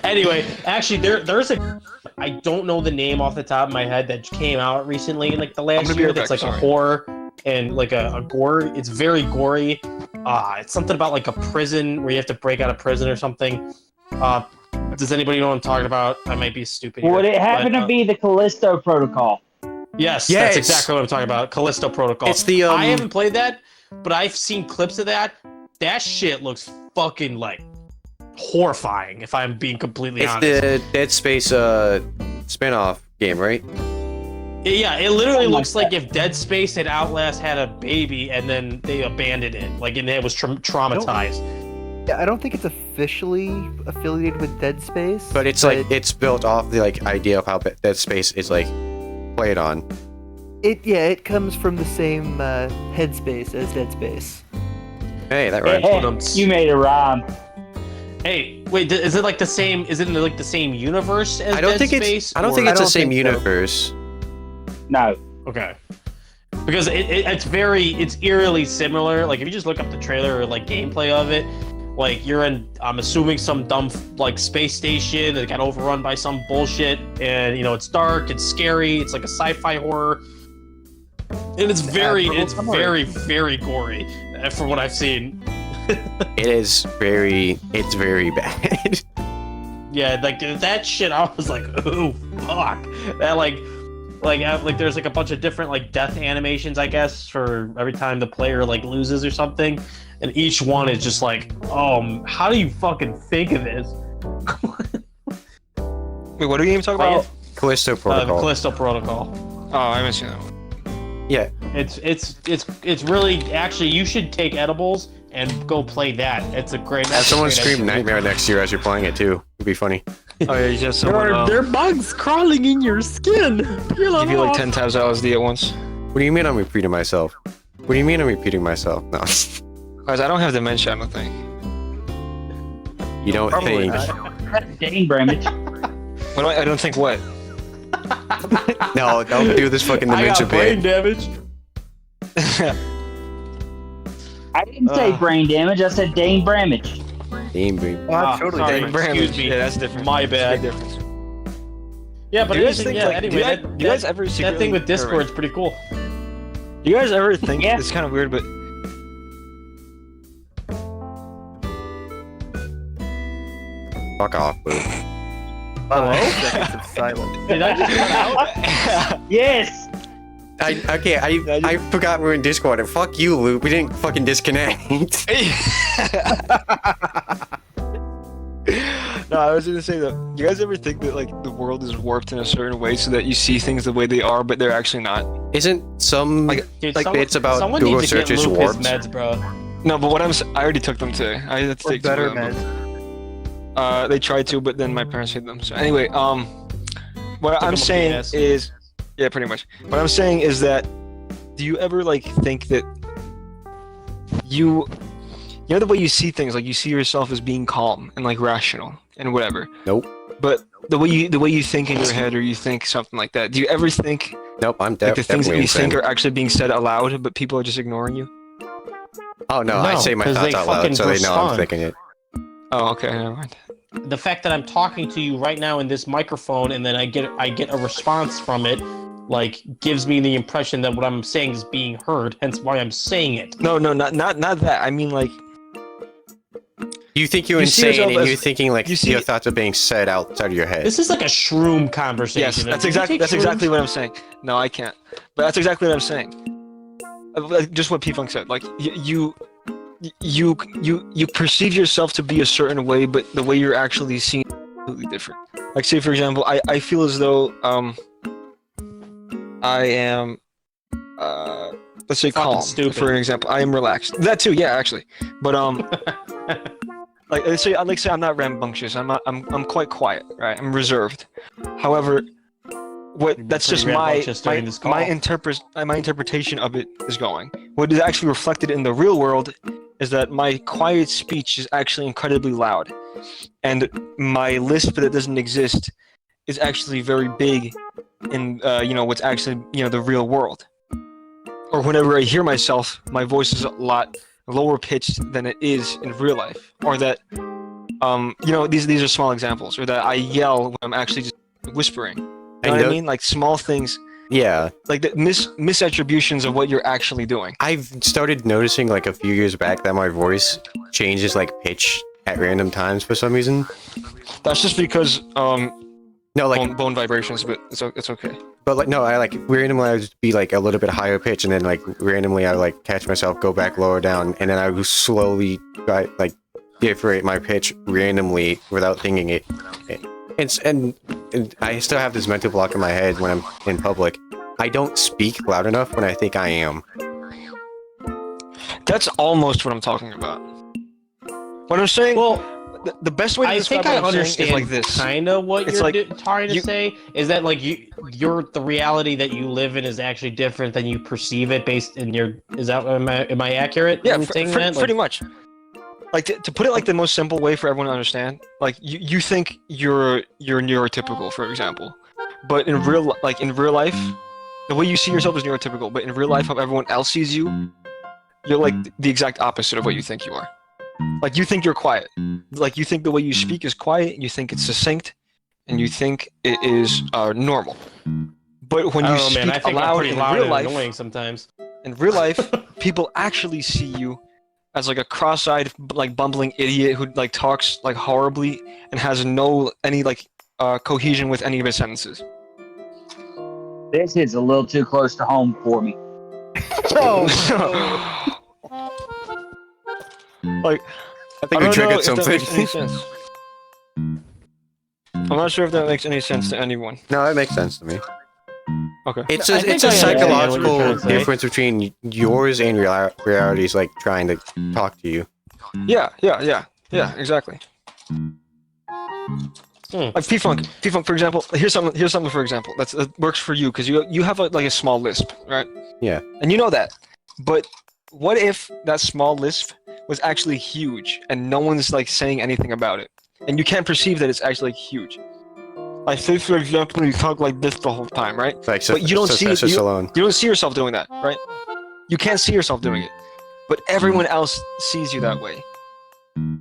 Anyway, actually, there's a. I don't know the name off the top of my head that came out recently in like the last gonna be year. right That's back, like a sorry. horror and like a gore. It's very gory. It's something about like a prison where you have to break out of prison or something. Does anybody know what I'm talking about? I might be stupid. Would here, it happen but, to be the Callisto Protocol? Yes, Yes! that's exactly what I'm talking about. Callisto Protocol. It's the I haven't played that, but I've seen clips of that. That shit looks fucking like horrifying. If I'm being completely It's honest. the Dead Space spin-off game, right? Yeah, it literally looks like if Dead Space and Outlast had a baby and then they abandoned it, like and it was traumatized. Yeah, I don't think it's officially affiliated with Dead Space. But it's like it's built off the like idea of how Dead Space is like played on. it comes from the same headspace as Dead Space. Hey, that rhymes. You made a rhyme. Hey, wait, is it like the same? Is it in like the same universe as I don't Dead think Space? it's. I don't think or- it's the don't same think so. universe. No. Okay. Because it's eerily similar. Like if you just look up the trailer or like gameplay of it, like you're in, I'm assuming some dumb like space station that got overrun by some bullshit, and you know it's dark, it's scary, it's like a sci-fi horror, and it's very gory from what I've seen. It's very bad. Yeah, like that shit. I was like, oh fuck, that like there's like a bunch of different like death animations, I guess, for every time the player like loses or something, and each one is just like, how do you fucking think of this? Wait, what are you even talking about? Callisto The Protocol. Callisto Protocol. Oh, I haven't seen that one. Yeah. It's really actually you should take edibles and go play that. It's a great. Have that's a someone great scream idea. Nightmare next year as you're playing it too. It'd be funny. Oh yeah, you just someone There are bugs crawling in your skin. Peel give them you like off. 10 times LSD at once. What do you mean I'm repeating myself? What do you mean I'm repeating myself? No. Guys, I don't have dementia, I don't think. You don't Probably think. not. Dang, Bramage. What do I don't think what? No, don't do this fucking I dementia got brain bit. damage. I didn't say brain damage. I said Dane Bramage. Game brain. Oh, I'm totally sorry. dead. Excuse me. Yeah, that's different. My That's a bad. big difference. Yeah, but Do you guys think, like, anyway, do you guys ever that secretly... thing with Discord's pretty cool. Do you guys ever think, Yeah. it's kind of weird, but Fuck off, Lou. Hello? Seconds of silence. Did I just cut out? Yes. I forgot we were in Discord, and fuck you, Lou. We didn't fucking disconnect. No, I was gonna say that. Do you guys ever think that like the world is warped in a certain way so that you see things the way they are, but they're actually not? Isn't some Like, Dude, like someone, it's about someone Google needs to get searches Luke warped? his meds, bro. No, but what I already took them today. I had to Or take two better of them. meds. They tried to, but then my parents hid them. So anyway, what Took I'm them saying up the ass. is, yeah, pretty much. What I'm saying is that, do you ever like think that you know the way you see things, like you see yourself as being calm and like rational and whatever. Nope. But the way you think in your head, or you think something like that. Do you ever think Nope, I'm like the things that definitely you think insane. are actually being said aloud, but people are just ignoring you? Oh no, I No, say my 'cause thoughts they out loud, fucking so they know I'm respond. thinking it. Oh, okay, never mind. The fact that I'm talking to you right now in this microphone and then I get a response from it, like, gives me the impression that what I'm saying is being heard, hence why I'm saying it. No, not that. I mean, like, You think you're You see insane, yourself and as- you're thinking like you see- your thoughts are being said outside of your head. This is like a shroom conversation. yes, that's Did you exactly take shrooms? what I'm saying. No, I can't. But that's exactly what I'm saying. Like, just what P-Funk said. Like, you perceive yourself to be a certain way, but the way you're actually seen is completely different. Like, say for example, I feel as though I am let's say Fucking calm. stupid. For an example, I am relaxed. That too, yeah, actually. But like let's say I'm not rambunctious. I'm quite quiet, right? I'm reserved. However, You've that's been just pretty my rambunctious during this call. my interpretation of it is going. What is actually reflected in the real world is that my quiet speech is actually incredibly loud, and my lisp that doesn't exist is actually very big in what's actually the real world. Or whenever I hear myself, my voice is a lot lower pitched than it is in real life. Or that these are small examples. Or that I yell when I'm actually just whispering. You know what I mean? Like small things, Yeah, like the misattributions of what you're actually doing. I've started noticing like a few years back that my voice changes like pitch at random times for some reason. That's just because No, like, bone vibrations, but it's okay. but like, no, I like randomly I would just be like a little bit higher pitch, and then like randomly I would like catch myself go back lower down, and then I would slowly like differentiate my pitch randomly without thinking it. And I still have this mental block in my head when I'm in public. I don't speak loud enough when I think I am. That's almost what I'm talking about. What I'm saying, Well, the best way to I describe think I what I'm saying is understand like this. kind of what It's you're like, trying to you- say is that like the reality that you live in is actually different than you perceive it based in your. Is that am I accurate? Yeah, in saying that? pretty much. Like to put it like the most simple way for everyone to understand. Like you think you're neurotypical, for example, but in real life, the way you see yourself is neurotypical. But in real life, how everyone else sees you, you're like the exact opposite of what you think you are. Like you think you're quiet. Like you think the way you speak is quiet. You think it's succinct, and you think it is normal. But when I you don't know, speak man. I think I'm aloud pretty in loud real and life, annoying sometimes. in real life, people actually see you as like a cross-eyed, like bumbling idiot who like talks like horribly and has any cohesion with any of his sentences. This hits a little too close to home for me. Like, I think I we don't know triggered if that something. makes any sense. I'm not sure if that makes any sense to anyone. No, it makes sense to me. Okay. It's I a think it's a I understand what you're psychological trying to say. difference between yours and reality's like trying to talk to you. Yeah, exactly. Like P-Funk, for example. Here's something for example that works for you because you have like a small lisp, right? Yeah. And you know that. But what if that small lisp was actually huge and no one's like saying anything about it, and you can't perceive that it's actually like, huge? Like say for example, you talk like this the whole time, right? Like, But you don't see it. Sylvester Stallone. You don't see yourself doing that, right? You can't see yourself doing it, but everyone else sees you that way,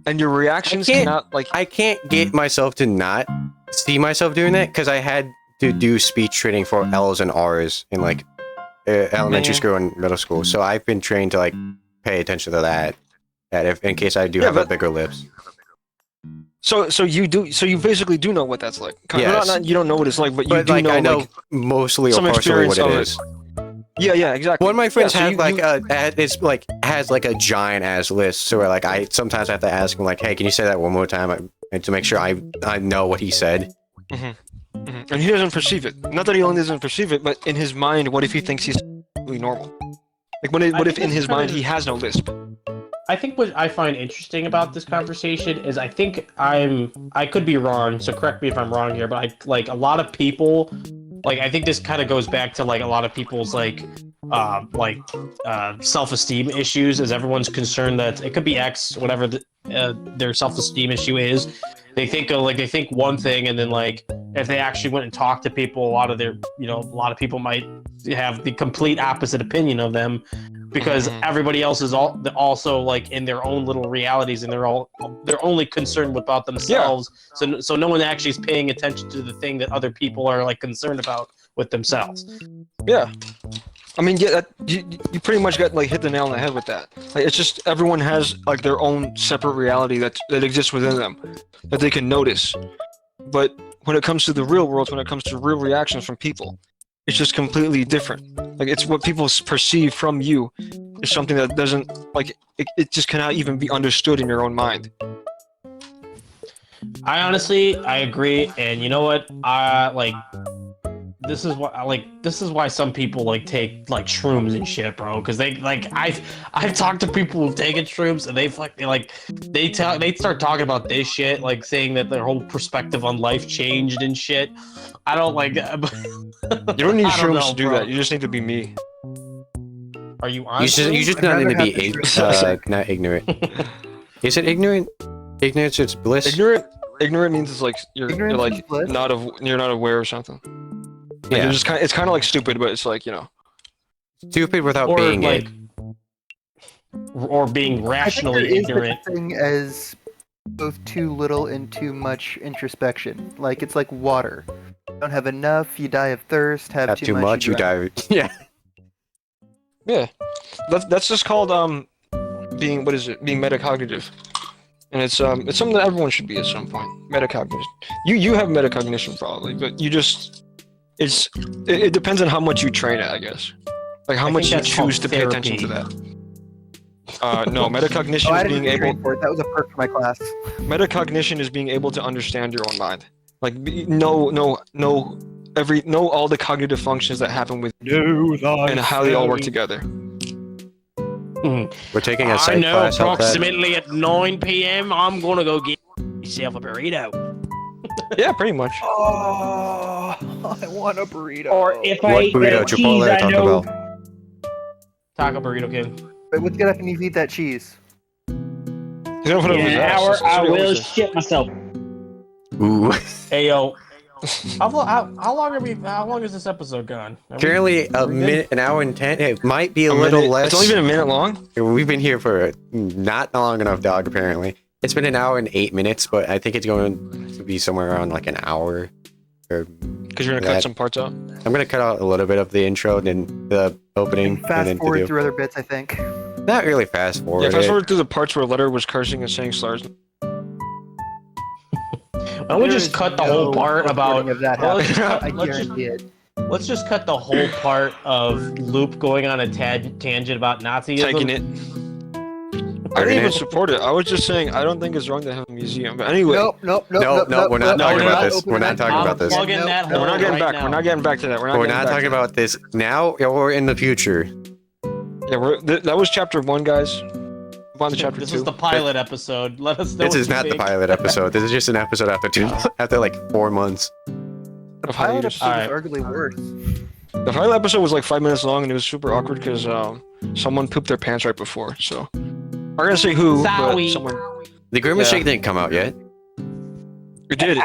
and your reactions I can't- cannot like. I can't get myself to not see myself doing that because I had to do speech training for L's and R's in like elementary school and middle school. So I've been trained to like pay attention to that if in case I do have a bigger lips. So you basically do know what that's like. Yes. Not you don't know what it's like, but you do like, know I know like mostly or some partially what experience it of is. Yeah, exactly. One of my friends Yeah, so has like a giant ass list, so like I sometimes have to ask him like, hey, can you say that one more time to make sure I know what he said. And he doesn't perceive it. Not that he only doesn't perceive it, but in his mind, what if he thinks he's completely normal? Like what if in his mind he has no lisp? I think what I find interesting about this conversation is I could be wrong, so correct me if I'm wrong here, but like a lot of people, like I think this kind of goes back to like a lot of people's self-esteem issues, as everyone's concerned that it could be X, whatever their self-esteem issue is. They think one thing, and then like if they actually went and talked to people, a lot of people might have the complete opposite opinion of them, because everybody else is also like in their own little realities, and they're only concerned about themselves. Yeah. So no one actually is paying attention to the thing that other people are like concerned about with themselves. Yeah. I mean, yeah, you pretty much got like hit the nail on the head with that. Like, it's just everyone has like their own separate reality that exists within them that they can notice. But when it comes to the real world, when it comes to real reactions from people, it's just completely different. Like, it's what people perceive from you is something that doesn't like it just cannot even be understood in your own mind. I agree, and you know what? This is why some people like take like shrooms and shit, bro. Because they like I've talked to people who've taken shrooms, and they start talking about this shit, like saying that their whole perspective on life changed and shit. I don't like. You don't need shrooms to do that. You just need to be me. Are you on? You just not need to be not ignorant. Is it ignorant? Ignorance is bliss. Ignorant means it's like you're like not aware of something. Like, Yeah, it's kind of like stupid, but it's like, you know, stupid without being like, it. or being rationally ignorant. Such a thing as both too little and too much introspection. Like it's like water. You don't have enough, you die of thirst. Have too much, you die. Yeah. yeah, that's just called being metacognitive, and it's something that everyone should be at some point. Metacognition. You have metacognition probably, but you just. It depends on how much you train it, I guess. Like how much you choose to pay attention to that. No, metacognition is being able. That was a perk for my class. Metacognition is being able to understand your own mind. Like know all the cognitive functions that happen with you and how they all work together. We're taking a psych class. Approximately at 9 p.m. I'm gonna go get myself a burrito. Yeah, pretty much. Oh, I want a burrito. Or if What I eat burrito? that cheese, Chipotle or I Taco know. Bell? Taco Burrito King. Wait, what's gonna happen if you eat that cheese? He's gonna put it In on his an ass. hour, That's what I he will always says. shit myself. Ooh. Hey yo, how long is this episode gone? Currently an hour and 10. It might be a little less. It's only been a minute long. We've been here for not long enough, dog. Apparently, it's been an hour and 8 minutes, but I think it's going to be somewhere around like an hour. Because you're gonna cut some parts out. I'm gonna cut out a little bit of the intro, then the opening, and Fast then forward through other bits, I think. not really fast forward. Yeah, fast forward through the parts where Letter was cursing and saying slurs. Why don't we just cut the whole part about? Of that Well, happening. I let's just- guarantee it. Let's just cut the whole part of Loop going on a tangent about Nazism. Taking it. I didn't even support it. I was just saying I don't think it's wrong to have a museum. But anyway, Nope. No, we're not talking about this. We're not talking about this. Plugging that we're not hole getting right back. now. We're not getting back to that. We're not talking about this now or in the future. Yeah, that was chapter 1, guys. Move on to chapter 2. This is the pilot episode. Let us know. This is not the pilot episode. This is just an episode after like 4 months. The Of pilot hiatus. episode is arguably worse. The pilot episode was like 5 minutes long, and it was super awkward because someone pooped their pants right before. So I'm not gonna say who, Sorry. but someone. The Grimace Yeah. Shake didn't come out yet. It did.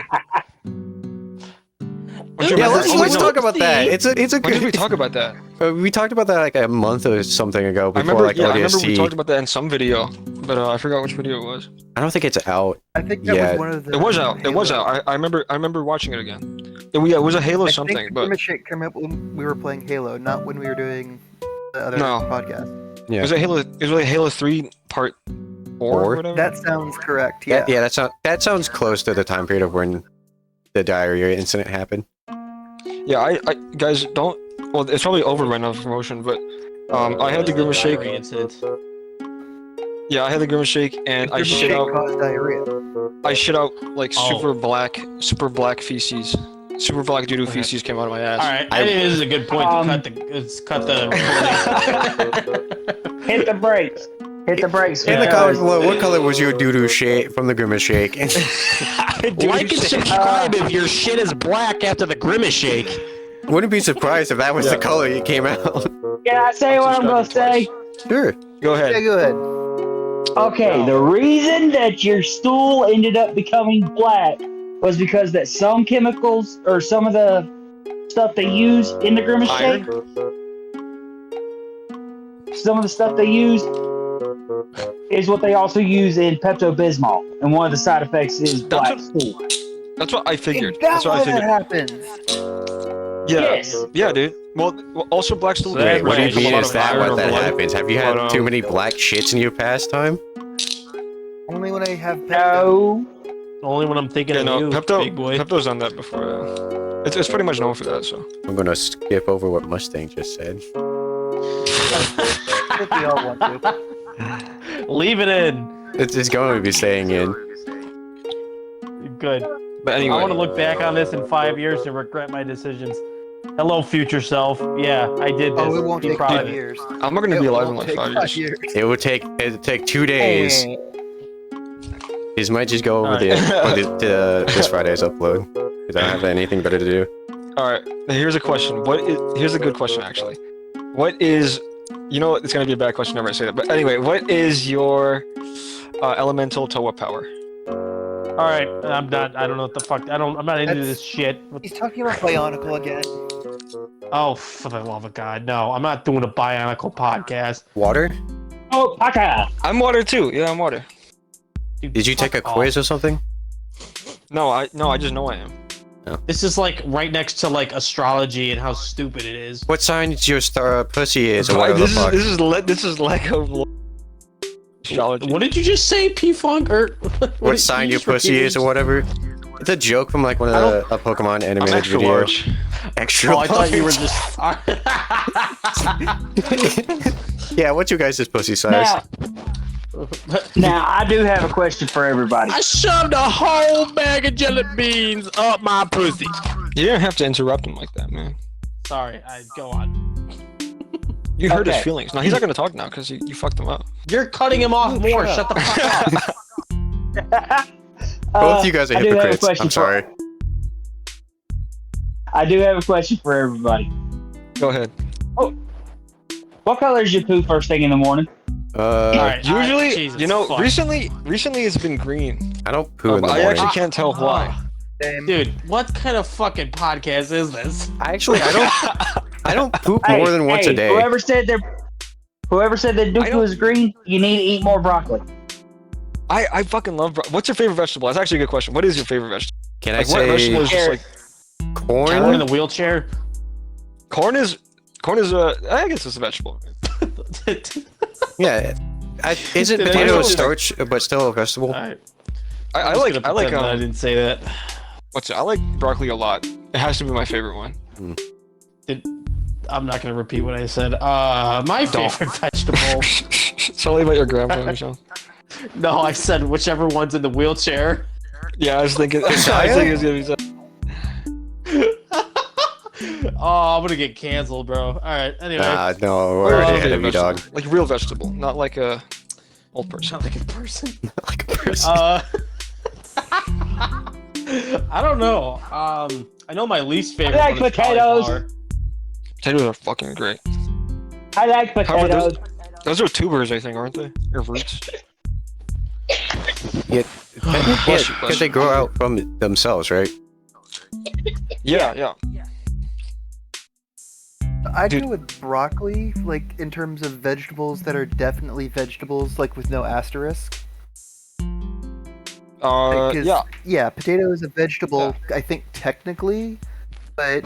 Yeah, let's talk about that. It's a When did we good. talk about that? We talked about that like a month or something ago I before remember. like Yeah, I remember we ODST. talked about that in some video, but I forgot which video it was. I don't think it's out. I think that Yeah. was one of the. It was out. It was Halo- out. I remember watching it again. it was a Halo I something, think but Grimace Shake came up when we were playing Halo, not when we were doing the other No. podcast. Yeah. it was a Halo. It was like Halo 3 Part 4 Four? or whatever. That sounds correct. Yeah. That sounds close to the time period of when the diarrhea incident happened. Yeah, I guys don't. Well, it's probably over right now for promotion, but I had the Grimace Shake. Diarrhea incident. Yeah, I had the Grimace Shake, and I Grimace shit Shake out. caused diarrhea. I shit out like Oh. super black feces. Super black doo-doo feces came out of my ass. All right, I think this is a good point to cut the recording. Hit the brakes. Hit the brakes. In the because- comments below, what color was your doo-doo shake from the Grimace Shake? Like and subscribe if your shit is black after the Grimace Shake. Wouldn't be surprised if that was the color it came out. Can I say what I'm gonna say? Sure. Go ahead. Yeah, go ahead. Okay, the reason that your stool ended up becoming black was because that some chemicals or some of the stuff they use in the Grimace Shake, some of the stuff they use is what they also use in Pepto-Bismol, and one of the side effects is black stool. That's what I figured. Is That's that what I why that figured. happens? Yeah. Yes. Yeah, dude. Well, also black stool. So Wait, what do you Right, mean a lot is of that iron what that blood. happens? Have you had But, too many black shits in your pastime? Only when I have Pepto. No. Only when I'm thinking Yeah, of no, you, big boy. Pepto's done that before. Yeah. It's pretty much known for that. So. I'm gonna skip over what Mustang just said. I think we all want to. Leave it in. It's going to be staying in. Good. But anyway. I want to look back on this in 5 years and regret my decisions. Hello, future self. Yeah, I did this. Oh, it won't Be take proud 5 of it. years. I'm not gonna be It alive in won't like take 5 years. It'd take 2 days. Hey, These might just go over Alright. to this Friday's upload because I don't have anything better to do. All right. Here's a question. Here's a good question actually. What is? You know what? It's gonna be a bad question whenever I say that. But anyway, what is your elemental Toa power? All right, I'm not. I don't know what the fuck. I'm not into That's- this shit. He's talking about Bionicle again. Oh, for the love of God, no! I'm not doing a Bionicle podcast. Water? oh, Paka. I'm water too. Yeah, I'm water. Dude, Did you take a fuck quiz off. or something? No, I just know I am. This is like right next to like astrology and how stupid it is. What sign your star pussy is or whatever the fuck? This is like a astrology. What did you just say, P Funk? Or What sign your pussy is or whatever? It's a joke from like one of a Pokemon I'm animated extra video. large. Extra Oh, I thought you were large. just. Yeah, what's your guys' pussy size? Now, I do have a question for everybody. I shoved a whole bag of jelly beans up my pussy. You didn't have to interrupt him like that, man. Sorry, I go on. You hurt his Okay. feelings. No, he's not gonna talk now because you fucked him up. You're cutting him off more. Shut the fuck up. Both of you guys are I do have a hypocrites. question I'm sorry. I do have a question for everybody. Go ahead. What color is your poo first thing in the morning? All right, Usually, Jesus, you know, fuck. recently it's been green. I don't poo in the I morning. actually can't tell why. Same. Dude, what kind of fucking podcast is this? I don't poop more than once a day. Whoever said that Dooku is green, you need to eat more broccoli. I fucking love. What's your favorite vegetable? That's actually a good question. What is your favorite vegetable? Can I Like, what vegetable is say just like Corn in corn? the wheelchair. corn is I guess it's a vegetable. Yeah. Isn't Dude, potato I a don't- starch but still a vegetable? Alright, I I'm just like gonna pretend that I I didn't say that. like broccoli a lot. It has to be my favorite one. I'm not gonna repeat what I said. My Don't. favorite vegetable. Tell me about your grandpa or something. No, I said whichever one's in the wheelchair. Yeah, I was thinking. I was thinking it was gonna be something. Oh, I'm gonna get canceled, bro. All right. Anyway, No, we're already ahead of you, vegetable. dog. Like real vegetable, not like a old person. sound like a person. Like a person. I don't know. I know my least favorite. I like one is potatoes. cauliflower. Potatoes are fucking great. I like However, potatoes. those are tubers, I think, aren't they? Or roots. Yeah, Bless you, bless because they you. grow out from themselves, right? Yeah. I Dude. go with broccoli, like in terms of vegetables that are definitely vegetables, like with no asterisk. Because, Yeah. yeah, potato is a vegetable. I think technically, but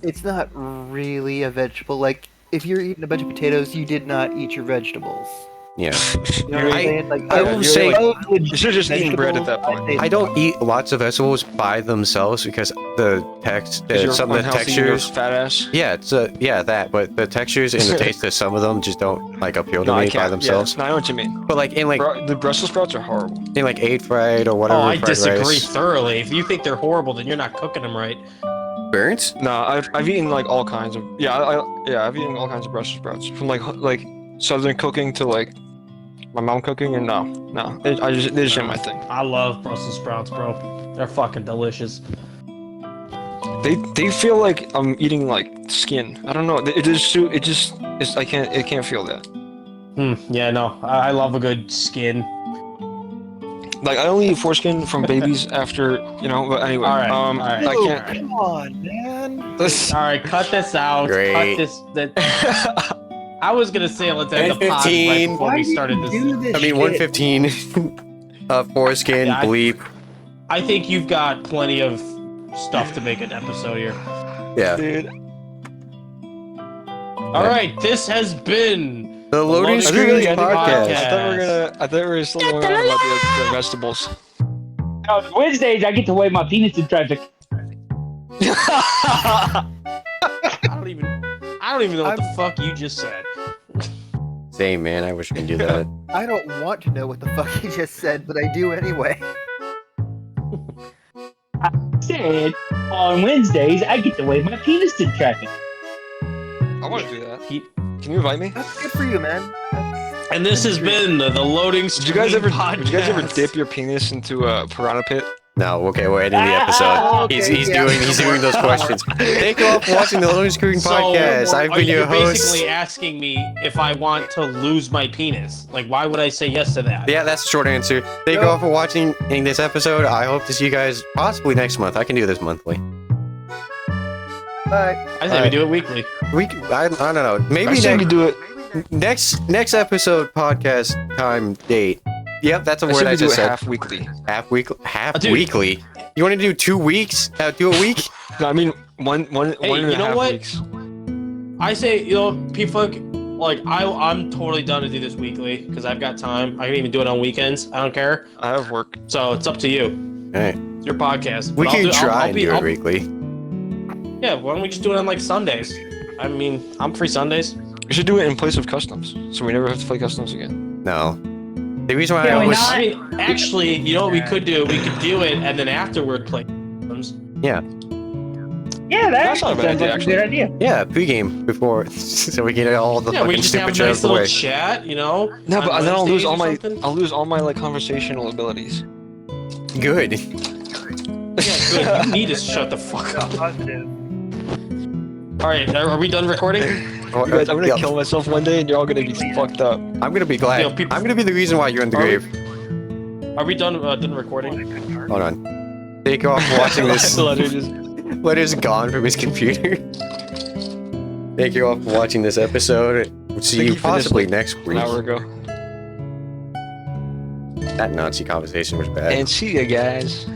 it's not really a vegetable. Like, if you're eating a bunch of potatoes, you did not eat your vegetables. Yeah. You know what I'm saying? Like, I will say, You should have just eaten bread at that point. I don't eat lots of vegetables by themselves because the some of the textures. Fat ass. Yeah, that. But the textures and the taste of some of them just don't like appeal to No, I me by can't. themselves. Yeah, no, I know what you mean. But like in like The Brussels sprouts are horrible. in like 8 fried or whatever. Oh, I fried disagree rice. thoroughly. If you think they're horrible, then you're not cooking them right. Burnt? No, I've eaten like all kinds of I've eaten all kinds of Brussels sprouts from like southern cooking to like my mom cooking, and they just ain't my thing. I love Brussels sprouts, bro. They're fucking delicious. They feel like I'm eating like skin. I don't know. I can't feel that. Yeah, no. I love a good skin. Like I only eat foreskin from babies after But anyway, All right, I can't. Come on, man. This, All right, cut this out. Great. Cut this. I was gonna say let's end the pod 15. right before Why we do you started this. do this I mean, shit? 115. Foreskin, Yeah, bleep. I think you've got plenty of stuff to make an episode here. Yeah. dude. All right, this has been The Loading Loading Screen Screen Podcast. I thought we were still going on about the vegetables. On Wednesdays, I get to weigh my penis in traffic. I don't even know what the fuck you just said. Same, man. I wish we could do that. I don't want to know what the fuck he just said, but I do anyway. Said on Wednesdays, I get to weigh my penis in traffic. I want to do that. Can you invite me? That's good for you, man. And this has been the Loading Did Screen you guys ever Podcast. dip your penis into a piranha pit? No, okay, we're ending the episode. Okay, He's yeah. doing those questions. Thank you all for watching the Loading Screen Podcast. I've been your You're host. basically asking me if I want to lose my penis. Like, why would I say yes to that? Yeah, that's the short answer. Thank you all for watching in this episode. I hope to see you guys possibly next month. I can do this monthly. Bye. I think we do it weekly. I don't know. Maybe I think we do it. next episode podcast time date. Yep, that's a word I do just it said. half weekly. Half Dude. weekly. You want to do 2 weeks? Do a week? No, I mean one Hey, and a you know half what? weeks. I say, P-Funk, like, I'm totally done to do this weekly because I've got time. I can even do it on weekends. I don't care. I have work. So it's up to you. All right. It's your podcast. We But can I'll try I'll and be- do I'll- it weekly. Yeah, why don't we just do it on, like, Sundays? I mean, I'm free Sundays. We should do it in place of customs, so we never have to play customs again. No. The reason why Can I we was not? I mean, actually, you know what we could do? We could do it and then afterward play customs. Yeah, that That's not a actually bad sounds like a idea, good idea. yeah pregame before so we get all the Yeah, we fucking just have a stupid shit out nice of the little way. chat, No, on but then I'll lose Wednesdays all or my something. like conversational abilities. Good. Yeah, good. You need to shut the fuck up. Positive. All right, are we done recording? Oh, You guys, I'm gonna yeah, kill myself one day, and you're all gonna be fucked up. I'm gonna be glad. Yo, people- I'm gonna be the reason why you're in the grave. Are we done recording? Hold on. Thank you all for watching this. Letter just- Letter's gone from his computer. Thank you all for watching this episode. We'll see Thank you you for this, possibly like, next an week. hour ago. That Nazi conversation was bad. And see ya, guys.